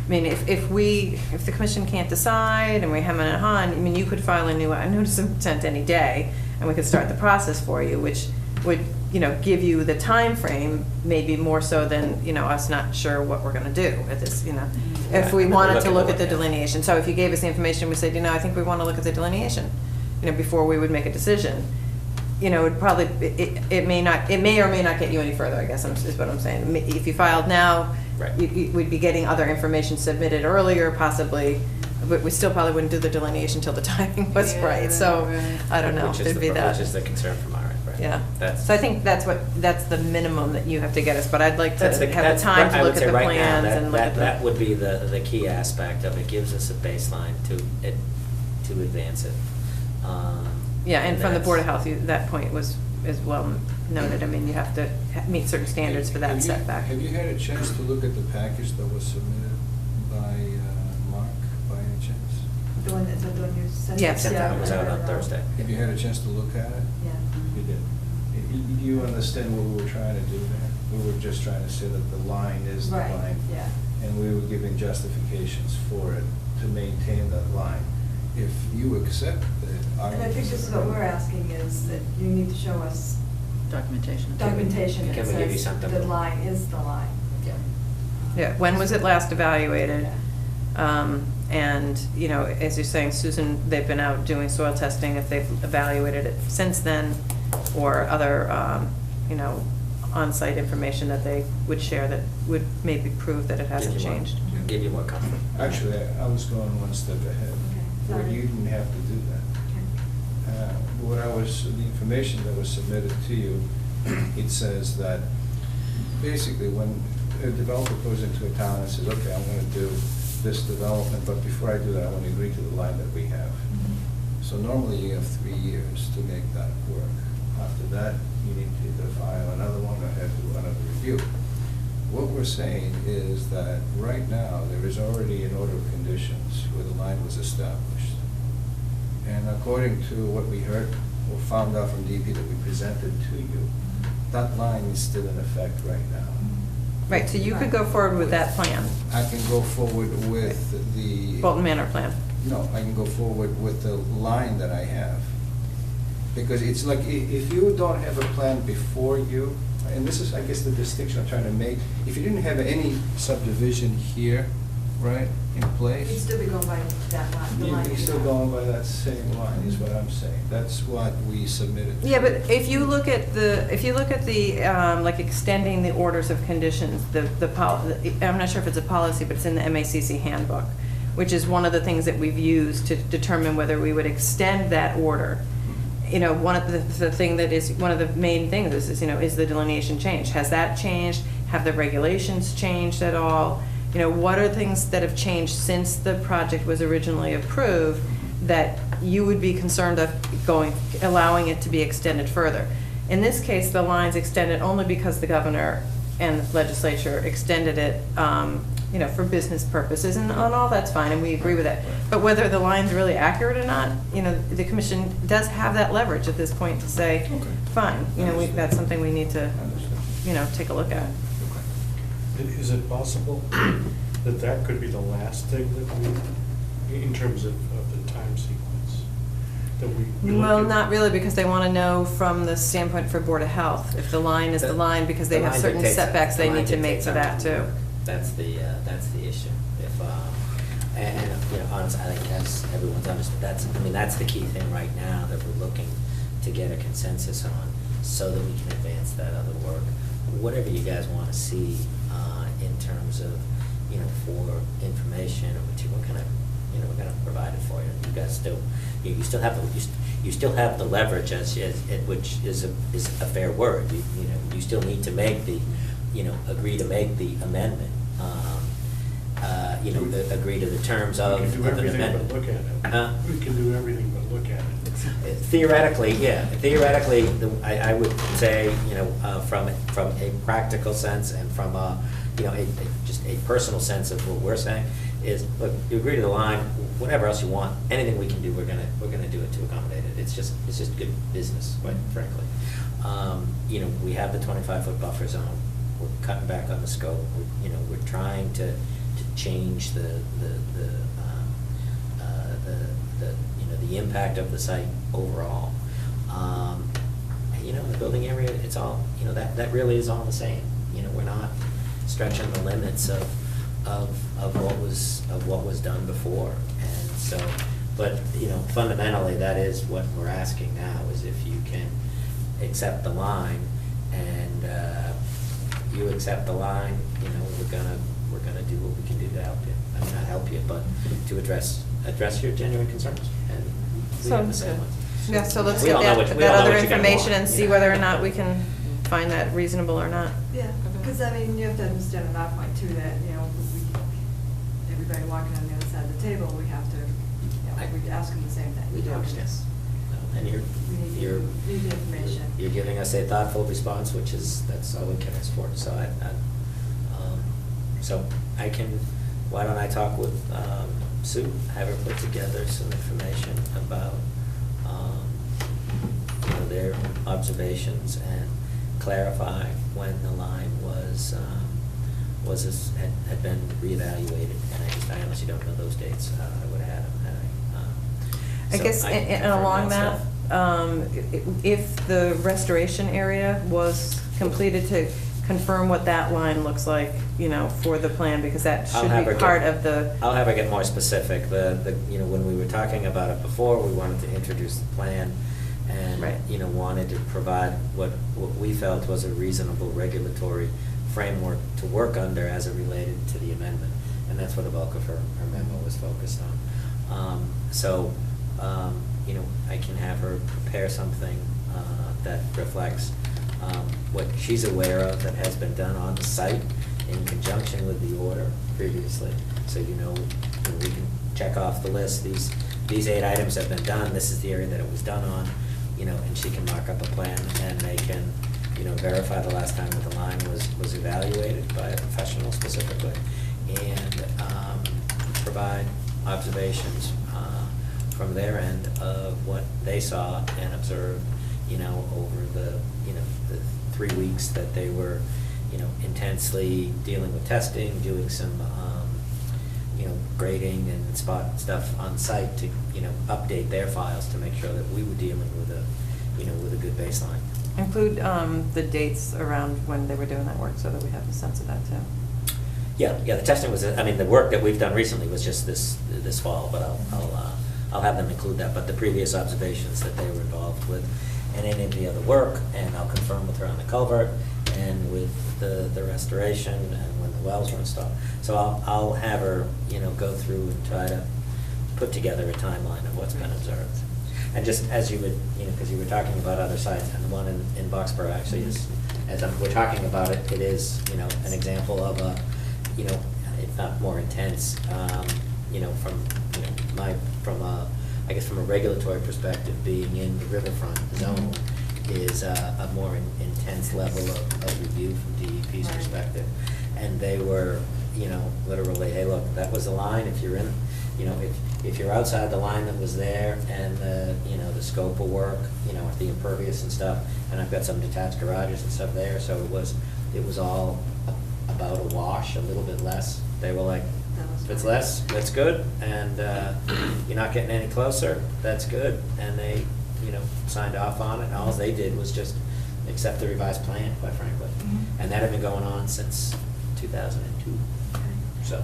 mean, if the commission can't decide and we haven't it on, I mean, you could file a new notice of intent any day, and we could start the process for you, which would, you know, give you the time frame, maybe more so than, you know, us not sure what we're gonna do at this, you know. If we Yeah. wanted to look at the Yeah. delineation, so if you gave us the information, we said, you know, I think we wanna look at the delineation, you know, before we would make a decision. You know, it probably, it may or may not get you any further, I guess, is what I'm saying. If you filed now, Right. we'd be getting other information submitted earlier, possibly, but we still probably wouldn't do the delineation till the timing was Yeah, right, so, right. I don't know, Which is there'd be that. Which is the concern from our end, right? Yeah, That's. so I think that's the minimum that you have to get us, but I'd like to That's have that's the time right, to I would look at say the right now, plans that- and look at the. That would be the key aspect of it, gives us a baseline to advance it. Yeah, and from the that's- Board of Health, that point is well noted. I mean, you have to meet certain standards for that Have you- setback. Have you had a chance to look at the package that was submitted by Mark, by any chance? The one you sent? Yeah, us? sent out. It was out I on read it all. Thursday. Have you had a chance to look at it? Yeah. You did. You understand what we were trying to do there? We were just trying to say that the line is the Right, line. yeah. And we were giving justifications for it to maintain that line. If you accept it. And I think this is what we're asking, is that you need to show us Documentation. documentation that Can we give you says something? the line is the line. Yeah. Yeah, when was it last evaluated? And, you know, as you're saying, Susan, they've been out doing soil testing, if they've evaluated it since then, or other, you know, on-site information that they would share that would maybe prove that it hasn't Give you more- changed. Give you more comfort. Actually, I was going one step ahead, Okay, where sorry. you didn't have to do that. The information that was submitted to you, it says that basically when a developer goes into a town and says, okay, I'm gonna do this development, but before I do that, I want to agree to the line that we have. So normally you have 3 years to make that work. After that, you need to either file another one or have to do another review. What we're saying is that right now, there is already an order of conditions where the line was established. And according to what we heard or found out from DP that we presented to you, that line is still in effect right now. Right, so you could go forward with that plan, I can go forward with the. Bolton Manor plan. No, I can go forward with the line that I have. Because it's like, if you don't have a plan before you, and this is, I guess, the distinction I'm trying to make, if you didn't have any subdivision here, right, in place. You'd still be going by that line, the line. You're you still have. going by that same line, is what I'm saying. That's what we submitted. Yeah, but if you look at the, like extending the orders of conditions, I'm not sure if it's a policy, but it's in the MACC handbook, which is one of the things that we've used to determine whether we would extend that order. You know, one of the thing that is, one of the main things is, you know, is the delineation changed? Has that changed? Have the regulations changed at all? you know, what are things that have changed since the project was originally approved that you would be concerned of allowing it to be extended further? In this case, the line's extended only because the governor and the legislature extended it, you know, for business purposes, and all that's fine, and we agree with that. But whether the line's really accurate or not, you know, the commission does have that leverage at this point to say, Okay. fine, you know, that's something we need to, you know, take a look at. Is it possible that that could be the last thing that we, in terms of the time sequence, that we look Well, at? not really, because they want to know from the standpoint for Board of Health, if the line is the line, because they The have line certain dictates- setbacks the they line need to make dictates for that everything. too. That's the issue. If, and, you know, honestly, I think as everyone's understood, that's the key thing right now that we're looking to get a consensus on, so that we can advance that other work. Whatever you guys want to see, in terms of, you know, for information or material, we're gonna provide it for you. You guys still, you still have the leverage which is a fair word. You know, you still need to make agree to make the amendment. Agree to the terms of We can do an everything amendment. but look at Huh? it. We can do everything but look at it. Theoretically, yeah. Theoretically, I would say, you know, from a practical sense and from just a personal sense of what we're saying is, look, you agree to the line, whatever else you want, anything we can do, we're gonna do it to accommodate it. It's just good business, quite frankly. You know, we have the 25-foot buffer zone. We're cutting back on the scope. We're trying to change the impact of the site overall. You know, the building area, it's all, you know, that really is all the same. You know, we're not stretching the limits of what was done before. And so, but, you know, fundamentally, that is what we're asking now, is if you can accept the line, and you accept the line, you know, we're gonna do what we can do to help you. I mean, not help you, but to address your genuine concerns, and we have the same ones. Yeah, so let's We get all know what- that we all know other what you're gonna information want, and see yeah. whether or not we can find that reasonable or not. Yeah, because I mean, you have to understand at our point too, that, you know, everybody walking on the other side of the table, we have to, you know, we ask them the same thing. We do understand. And We you're need the information. You're giving us a thoughtful response, that's all we can ask for. So why don't I talk with Sue, have her put together some information about their observations, and clarify when the line had been reevaluated. And I honestly don't know those dates. I would have had them. I guess, can and confirm along that, stuff. if the restoration area was completed, to confirm what that line looks like, you know, for the plan, because that I'll should have be her part get- of the. I'll have her get more specific. You know, when we were talking about it before, we wanted to introduce the plan, and, Right. you know, wanted to provide what we felt was a reasonable regulatory framework to work under as it related to the amendment. And that's what the bulk of her memo was focused on. You know, I can have her prepare something that reflects what she's aware of that has been done on the site in conjunction with the order previously. So, you know, we can check off the list, these 8 items have been done, this is the area that it was done on, you know, and she can mark up a plan, and they can, you know, verify the last time that the line was evaluated by a professional specifically, and provide observations from their end of what they saw and observed, you know, over the 3 weeks that they were, you know, intensely dealing with testing, doing some, grading and spot stuff on site to, you know, update their files to make sure that we were dealing with a good baseline. Include the dates around when they were doing that work, so that we have a sense of that too. Yeah, the testing was, I mean, the work that we've done recently was just this fall, but I'll have them include that, but the previous observations that they were involved with, and any of the other work, and I'll confirm with her on the culvert, and with the restoration, and when the wells were installed. So I'll have her, you know, go through and try to put together a timeline of what's been observed. And just as you would, you know, because you were talking about other sites, and the one in Boxborough actually is, we're talking about it, it is, you know, an example of a, you know, not more intense, you know, from, you know, I guess from a regulatory perspective, being in the riverfront zone is a more intense level of review from DEP's Right. perspective. And they were, you know, literally, hey, look, that was the line, if you're in, you know, if you're outside the line that was there and the, you know, the scope of work, you know, the impervious and stuff, and I've got some detached garages and stuff there, so it was all about a wash, a little bit less. They were like, That was if it's fine. less, that's good, and you're not getting any closer, that's good. And they, you know, signed off on it, and all they did was just accept the revised plan, quite frankly. Mhm. And that had been going on since 2002, Okay. so.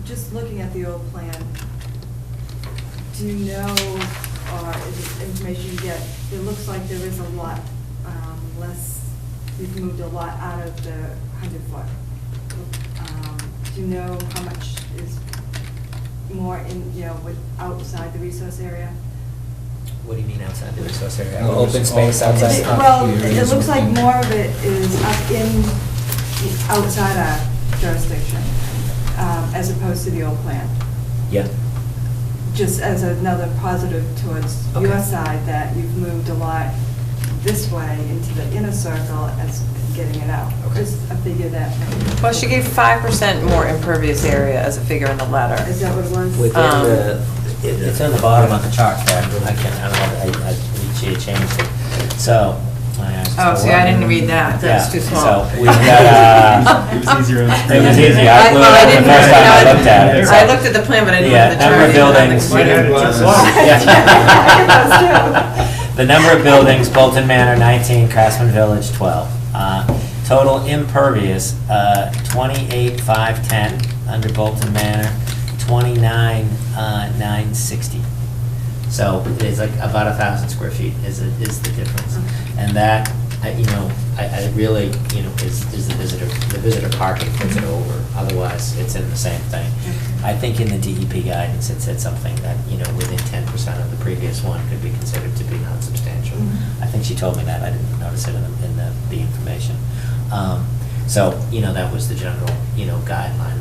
Just looking at the old plan, do you know, or is it information you get, it looks like there is a lot less, you've moved a lot out of the 100-foot. Do you know how much is more in, you know, with outside the resource area? What do you mean outside the resource area? No, Open it's space all- outside? Is it- Well, Here it is looks like within- more of it is up in, outside our jurisdiction, as opposed to the old plan. Yeah, Just as another positive towards your Okay. side, that you've moved a lot this way into the inner circle as getting it out. Okay. Just a figure that, Well, she gave 5% more impervious area as a figure in the letter. is that what it was? within the, it's on the bottom of the chart there, I don't know, she had changed it, so. Oh, see, I didn't read that, that's too small. So we've got, It was easier on the it was easy, I blew Well, I it up the didn't- first time I looked at it. so- I looked at the plan, but I didn't Yeah, look at the number chart. of either on the buildings. computer. The number of buildings, Bolton Manor 19, Craftsman Village 12. Total impervious, 28,510 under Bolton Manor, 29,960. So it's like about 1,000 square feet is the difference. And that, you know, I really, you know, is the visitor parking puts it over. Otherwise, it's in the same thing. I think in the DEP guidance, it said something that, you know, within 10% of the previous one could be considered to be non-substantial. Mhm. I think she told me that, I didn't notice it in the information. So, you know, that was the general, you know, guideline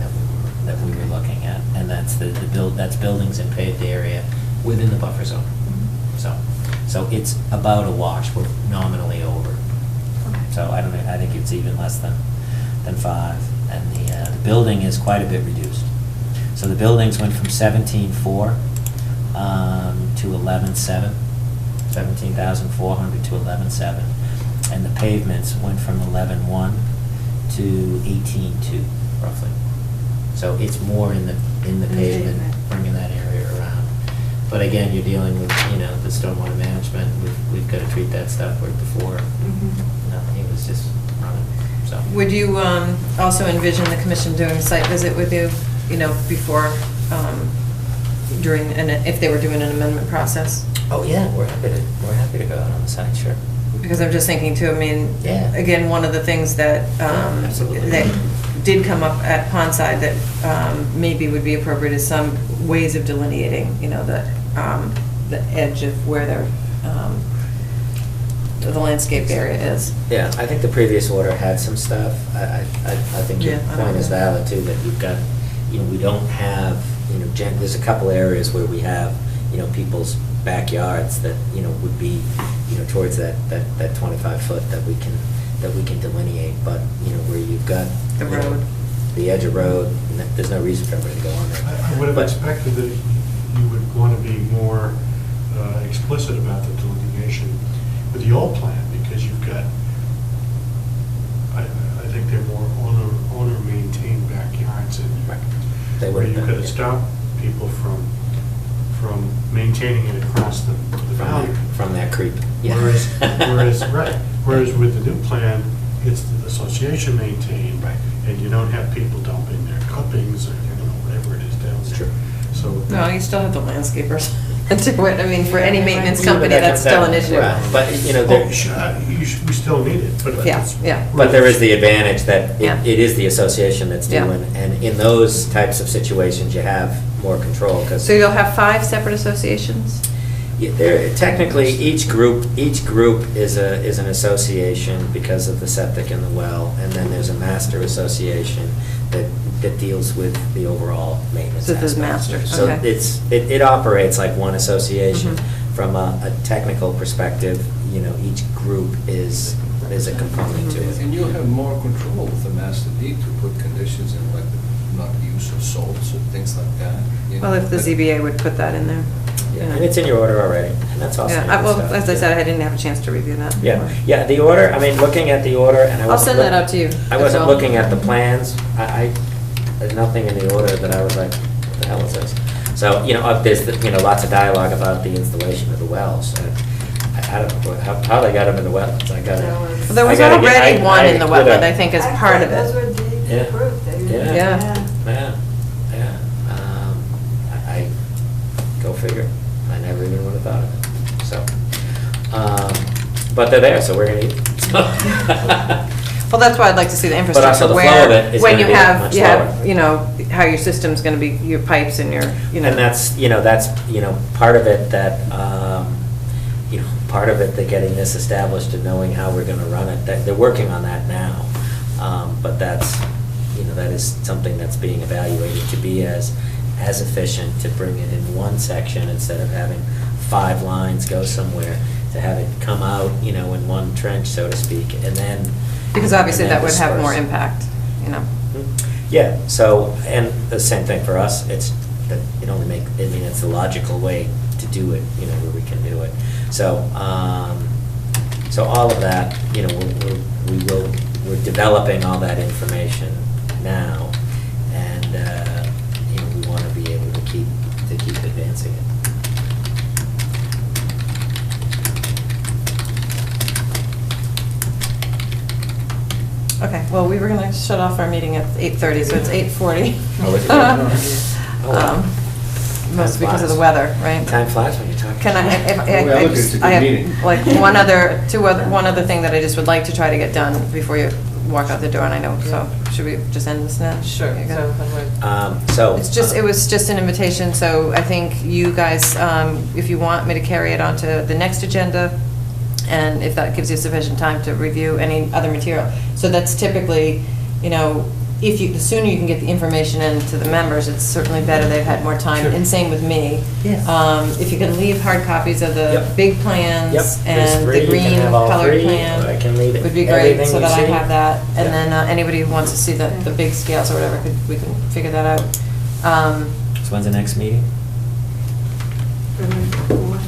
that we were looking at, and that's that's buildings in paved area within the buffer zone. So it's about a wash, we're nominally over. So I don't know, I think it's even less than 5, and the building is quite a bit reduced. So the buildings went from 17,400 to 11,700, 17,400 to 11,700, and the pavements went from 11,100 to 18,200 roughly. So it's more in the pavement, pavement. bringing that area around. But again, you're dealing with, you know, the stormwater management, we've got to treat that stuff where before, Mhm. nothing, it was just running, so. Would you also envision the commission doing a site visit with you, you know, before, during, and if they were doing an amendment process? Oh, yeah, we're happy to go out on the site, sure. Because I'm just thinking too, I mean, Yeah. again, one of the things that, Absolutely. that did come up at Pondside that maybe would be appropriate is some ways of delineating, you know, the edge of where the landscape area is. Yeah, I think the previous order had some stuff. I think your Yeah, I point don't is know. valid too, that you've got, you know, we don't have, you know, there's a couple areas where we have, you know, people's backyards that, you know, would be, you know, towards that 25-foot that we can delineate, but, you know, where you've got. The you know, road. The edge of road, there's no reason for everybody to go on there. I would have But- expected that you would want to be more explicit about the delineation with the old plan, because you've got, I think they're more owner-maintained backyards, and Right. They where would you have could been, have stopped people from maintaining it across the valley. from that creep. Yeah. Whereas with the new plan, it's the association maintained. Right. And you don't have people dumping their clippings or, you know, whatever it is down It's there. true. So. No, you still have the landscapers do it. I mean, for any maintenance Yeah, but company, that that's comes still down- an issue. right. But, you know, Oh, there. we still need it, but. Yeah, it's- yeah. But there is the advantage that Yeah. it is the association that's Yeah. doing, and in those types of situations, you have more control, because. So you'll have 5 separate associations? Technically, each group is an association because of the septic and the well, and then there's a master association that that deals with the overall maintenance So this is aspect. master, So okay. it operates like one association. Mhm. From a technical perspective, each group is a component to it. And you have more control with the master deed to put conditions in, like not use of salts or things like that. Well, if the ZBA would put that in there. Yeah, and it's in your order already, and that's also. Yeah, well, good stuff. as I said, I didn't have a chance to review that. Yeah, the order, I mean, looking at the order, and I I'll wasn't. send that out to you. I wasn't That's all. looking at the plans, there's nothing in the order that I was like, what the hell is this? So, there's, lots of dialogue about the installation of the wells, and I don't know how they got them in the wetlands, I gotta. There was- Well, there was I gotta get- already one in the I- wetland, I think, as part of Those were it. deed Yeah. approved. They- Yeah. Yeah. Yeah. I go figure. I never even would have thought of it. So, but they're there, so we're gonna eat. Well, that's why I'd like to see the also infrastructure, the flow where, of it is when gonna you be have, much you have, lower. how your system's gonna be, your pipes and your, And that's, part of it that, part of it, that getting this established and knowing how we're gonna run it, they're working on that now. But that's, that is something that's being evaluated to be as efficient, to bring it in one section instead of having 5 lines go somewhere, to have it come out, in one trench, so to speak, and then. because obviously and then that would have more disperse. impact, Yeah, so, and the same thing for us, it's, that it only it's the logical way to do it, where we can do it. So, so all of that, we're developing all that information now, and, we want to be able to keep advancing it. Okay, well, we were gonna shut off our meeting at 8:30, so it's 8:40. Oh, is it? Oh, wow. Mostly because of the flies. weather, right? Time flies when you're talking. Can I, Well, I look, just, it's a good I have, meeting. like, one other thing that I just would like to try to get done before you walk out the door, and I know, so, should we just end this now? Sure, You so good? then we're. So. It was just an invitation, so I think you guys, if you want me to carry it onto the next agenda, and if that gives you sufficient time to review any other material. So that's typically, the sooner you can get the information in to the members, it's certainly better, they've had more time, Sure. and same with me. Yeah. If you can leave hard copies of the Yep. big plans Yep, there's and 3, the you green can have all colored 3, plan. or I can leave it. Would be great, Everything so you that I see. have that, and Yeah. then anybody who wants to see the big scales or whatever, we can figure that out. So when's the next meeting? February 4th.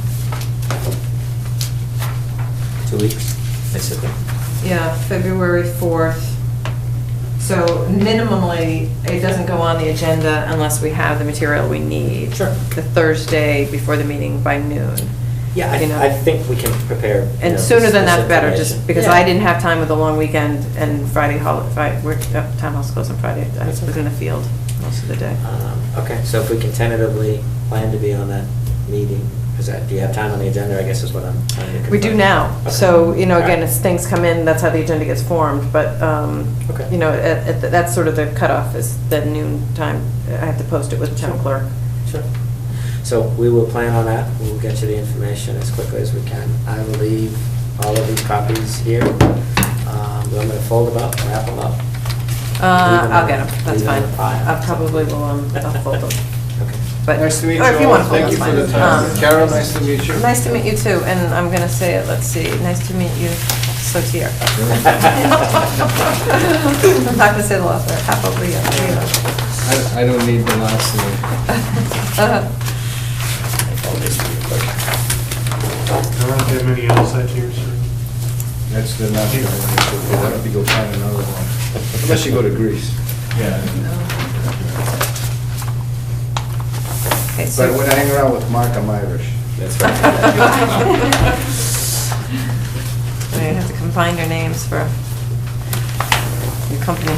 2 weeks? Basically. Yeah, February 4th. So minimally, it doesn't go on the agenda unless we have the material we need. Sure. The Thursday before the meeting by noon. Yeah, You know. I think we can prepare. And sooner than this that's better, information. just because Yeah. I didn't have time with the long weekend and Friday, town hall's closed on Friday. I That's was in okay. the field most of the day. Okay, so if we can tentatively plan to be on that meeting, do you have time on the agenda, I guess is what I'm trying to confirm. We do now. Okay. So, again, Alright. as things come in, that's how the agenda gets formed. But, Okay. that's sort of the cutoff is the noon time. I have to post it with the town Sure. clerk. Sure. So we will plan on that. We will get you the information as quickly as we can. I will leave all of these copies here. You want me to fold them up, wrap them up? I'll get them, that's Leave them fine. in the file. I probably will, I'll fold them. Okay. But, Nice to meet you or if you all. want to fold, Thank that's you for the fine. time. Carol, nice to meet you. Nice to meet you too, and I'm gonna say it, let's see, nice to meet you, Sotier. I'm not gonna say the last word, half over here. I don't need the last name. Fold this real quick. There aren't that many other sites here, sir. That's the last one. You'll have to go find another one. Unless you go to Greece. Yeah. Okay, But so, when I hang around with Mark, I'm Irish. That's right. we have to combine your names for your company.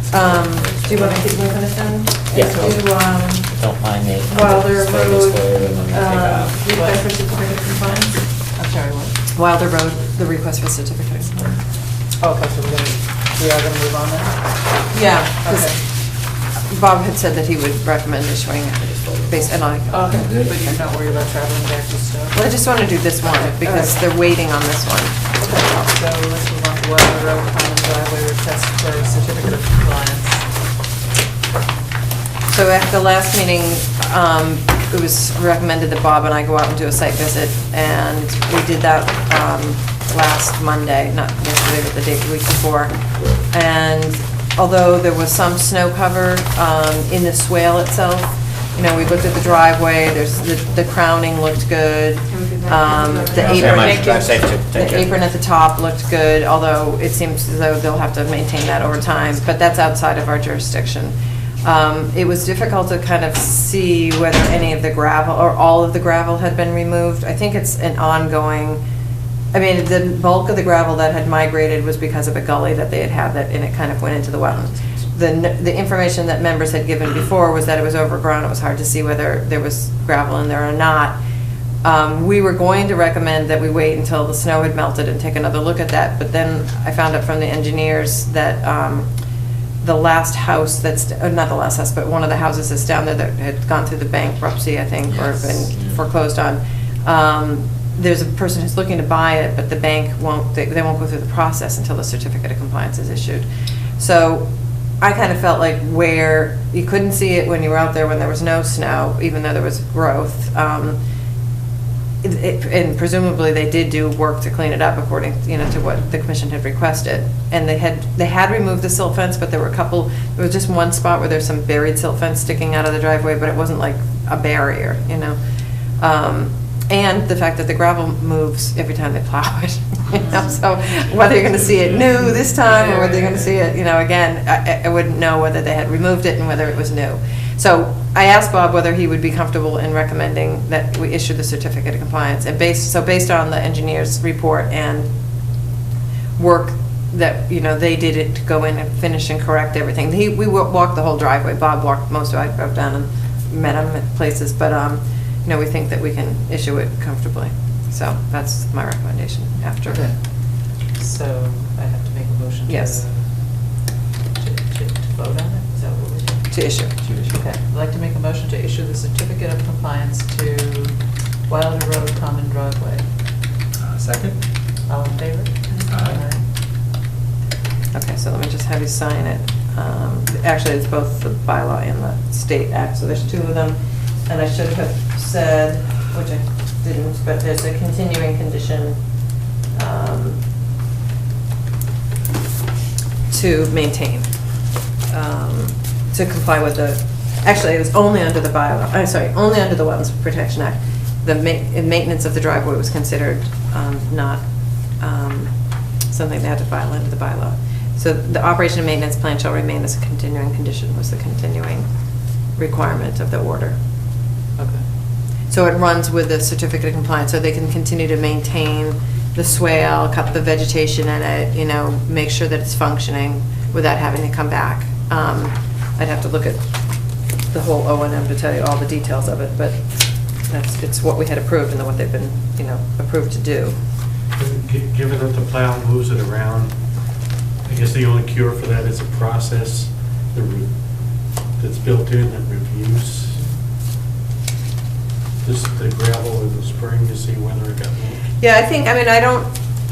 Do you want to keep moving it then? Yeah. Do, Don't mind me. Wilder Just throw this Road, for you and then we'll take off. request for certificate of compliance? I'm sorry, what? Wilder Road, the request for certificate of compliance. Okay, so we are gonna move on then? Yeah, 'cause Okay. Bob had said that he would recommend issuing it, based, and I, Okay, but you're not worried about traveling back to stuff? well, I just want to do this one, because they're waiting on this one. Okay, so let's move on to Wilder Road common driveway request for certificate of compliance. So at the last meeting, it was recommended that Bob and I go out and do a site visit, and we did that last Monday, not yesterday, but the week before. And although there was some snow cover in the swale itself, you know, we looked at the driveway, the crowning looked good. The apron, Drive safe, too. Take the care. apron at the top looked good, although it seems as though they'll have to maintain that over time, but that's outside of our jurisdiction. It was difficult to kind of see whether any of the gravel, or all of the gravel had been removed. I think it's an ongoing, I mean, the bulk of the gravel that had migrated was because of a gully that they had that, and it kind of went into the wetlands. The information that members had given before was that it was overgrown. It was hard to see whether there was gravel in there or not. We were going to recommend that we wait until the snow had melted and take another look at that, but then I found out from the engineers that the last house that's, not the last house, but one of the houses that's down there that had gone through the bankruptcy, I think, or been foreclosed on, there's a person who's looking to buy it, but the bank won't, they won't go through the process until the certificate of compliance is issued. So I kind of felt like where you couldn't see it when you were out there when there was no snow, even though there was growth. And presumably they did do work to clean it up according, you know, to what the commission had requested. And they had removed the silt fence, but there was just one spot where there's some buried silt fence sticking out of the driveway, but it wasn't like a barrier, you know. And the fact that the gravel moves every time they plow it, you know, so whether you're gonna see it new this time, or whether you're gonna see it, you know, again, I wouldn't know whether they had removed it and whether it was new. So I asked Bob whether he would be comfortable in recommending that we issue the certificate of compliance. And based on the engineer's report and work that, you know, they did it to go in and finish and correct everything. We walked the whole driveway. Bob walked most of it. I drove down and met him at places, but, you know, we think that we can issue it comfortably. So that's my recommendation after. Okay. So I have to make a motion to. Yes. To vote on it? Is that what we're doing? To issue. Okay, I'd like to make a motion to issue the certificate of compliance to Wilder Road common driveway. Second? All in favor? Aye. Okay, so let me just have you sign it. Actually, it's both the bylaw and the state act, so there's two of them. And I should have said, which I didn't, but there's a continuing condition to maintain, to comply with the, actually, it was only under the bylaw, only under the Wetlands Protection Act. The maintenance of the driveway was considered not something they had to file into the bylaw. So the operation and maintenance plan shall remain as a continuing condition was the continuing requirement of the order. Okay. So it runs with the certificate of compliance, so they can continue to maintain the swale, cut the vegetation in it, you know, make sure that it's functioning without having to come back. I'd have to look at the whole O&M to tell you all the details of it, but it's what we had approved and what they've been, you know, approved to do. Given that the plow moves it around, I guess the only cure for that is a process that's built in that reviews the gravel in the spring to see whether it got moved. Yeah, I don't,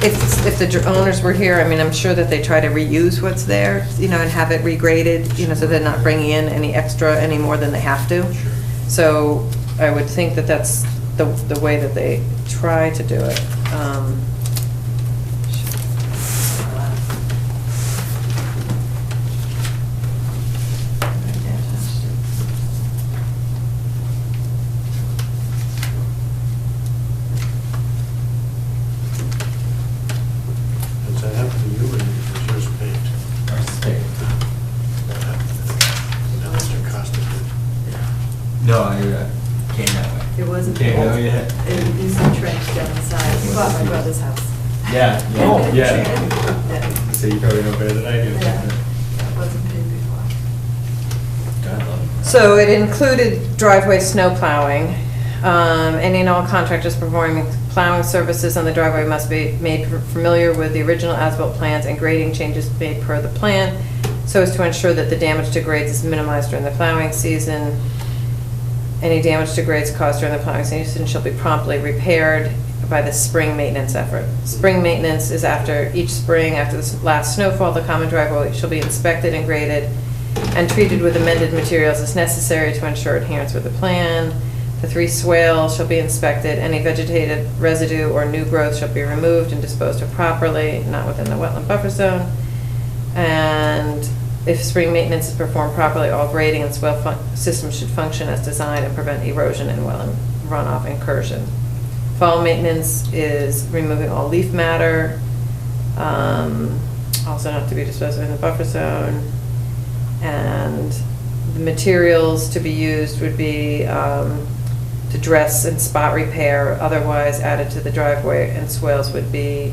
if the owners were here, I mean, I'm sure that they try to reuse what's there, you know, and have it regraded, you know, so they're not bringing in any more than they have to. Sure. So I would think that that's the way that they try to do it. Does that happen to you, or is yours paved? That happened to Mr. Costa did. No, I came that way. It wasn't. Came that way, yeah. It is a trench down the side. You bought my brother's house. Yeah, Oh, yeah. Yeah. So you probably know better than I do. Yeah. It wasn't paid before. God love it. So it included driveway snow plowing. Any and all contractors performing plowing services on the driveway must be made familiar with the original as-built plans and grading changes made per the plan, so as to ensure that the damage to grades is minimized during the plowing season. Any damage to grades caused during the plowing season shall be promptly repaired. by the spring maintenance effort. Spring maintenance is after each spring, after the last snowfall, the common driveway shall be inspected and graded and treated with amended materials as necessary to ensure adherence with the plan. The 3 swales shall be inspected, any vegetated residue or new growth shall be removed and disposed of properly, not within the wetland buffer zone. And if spring maintenance is performed properly, all grading and swale systems should function as designed and prevent erosion and wetland runoff incursion. Fall maintenance is removing all leaf matter, also not to be disposed of in the buffer zone. And the materials to be used would be to dress and spot repair, otherwise added to the driveway, and swales would be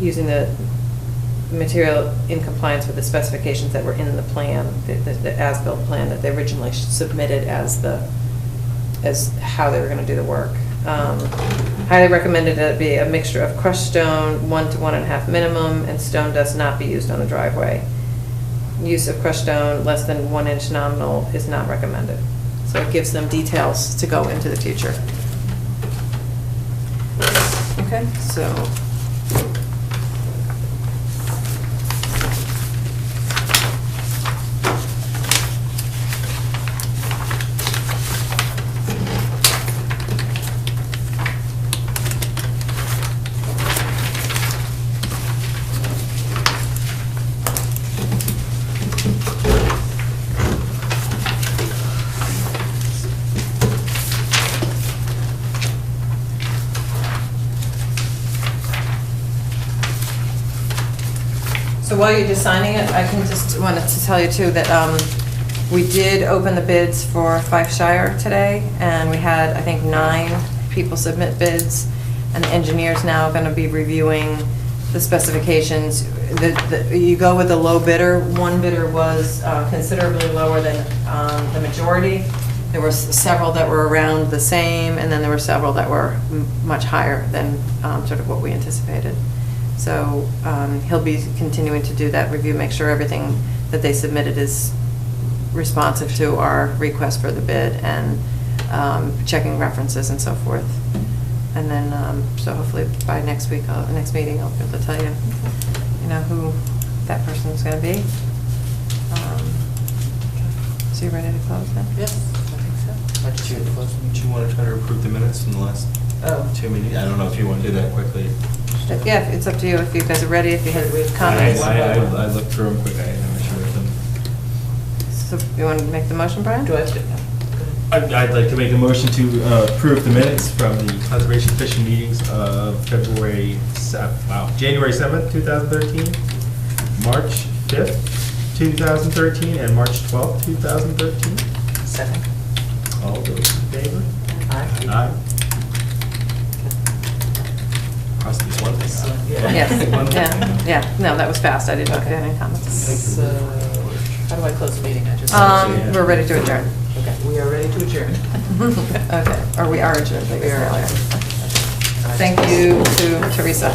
using the material in compliance with the specifications that were in the plan, the as-built plan that they originally submitted as how they were gonna do the work. Highly recommended that it be a mixture of crushed stone, 1 to 1.5 minimum, and stone dust not be used on the driveway. Use of crushed stone less than 1 inch nominal is not recommended. So it gives them details to go into the future. Okay, so. So while you're just signing it, I can just wanted to tell you too that we did open the bids for Fifeshire today, and we had, I think, 9 people submit bids, and the engineer's now going to be reviewing the specifications. You go with the low bidder. One bidder was considerably lower than the majority. There were several that were around the same, and then there were several that were much higher than sort of what we anticipated. So he'll be continuing to do that review, make sure everything that they submitted is responsive to our request for the bid, and checking references and so forth. And then, so hopefully by next week, next meeting, I'll be able to tell you, who that person's going to be. So you ready to close then? Yes, I think so. Do you want to try to approve the minutes from the last 2 meetings? I don't know if you want to do that quickly. Yeah, it's up to you if you guys are ready, if you have comments. I looked through them quick, I had no issue with them. So you want to make the motion, Brian? Do I have to? I'd like to make a motion to approve the minutes from the Conservation Commission meetings of January 7th, 2013, March 5th, 2013, and March 12th, 2013. Second. All those in favor? Aye. Aye. Must be one thing. Yes, One thing. yeah, no, that was fast, I didn't look at any comments. So, how do I close the meeting? I just. We're ready to adjourn. Okay, we are ready to adjourn. Okay, or we are adjourned, I We guess. are. Thank you to Teresa.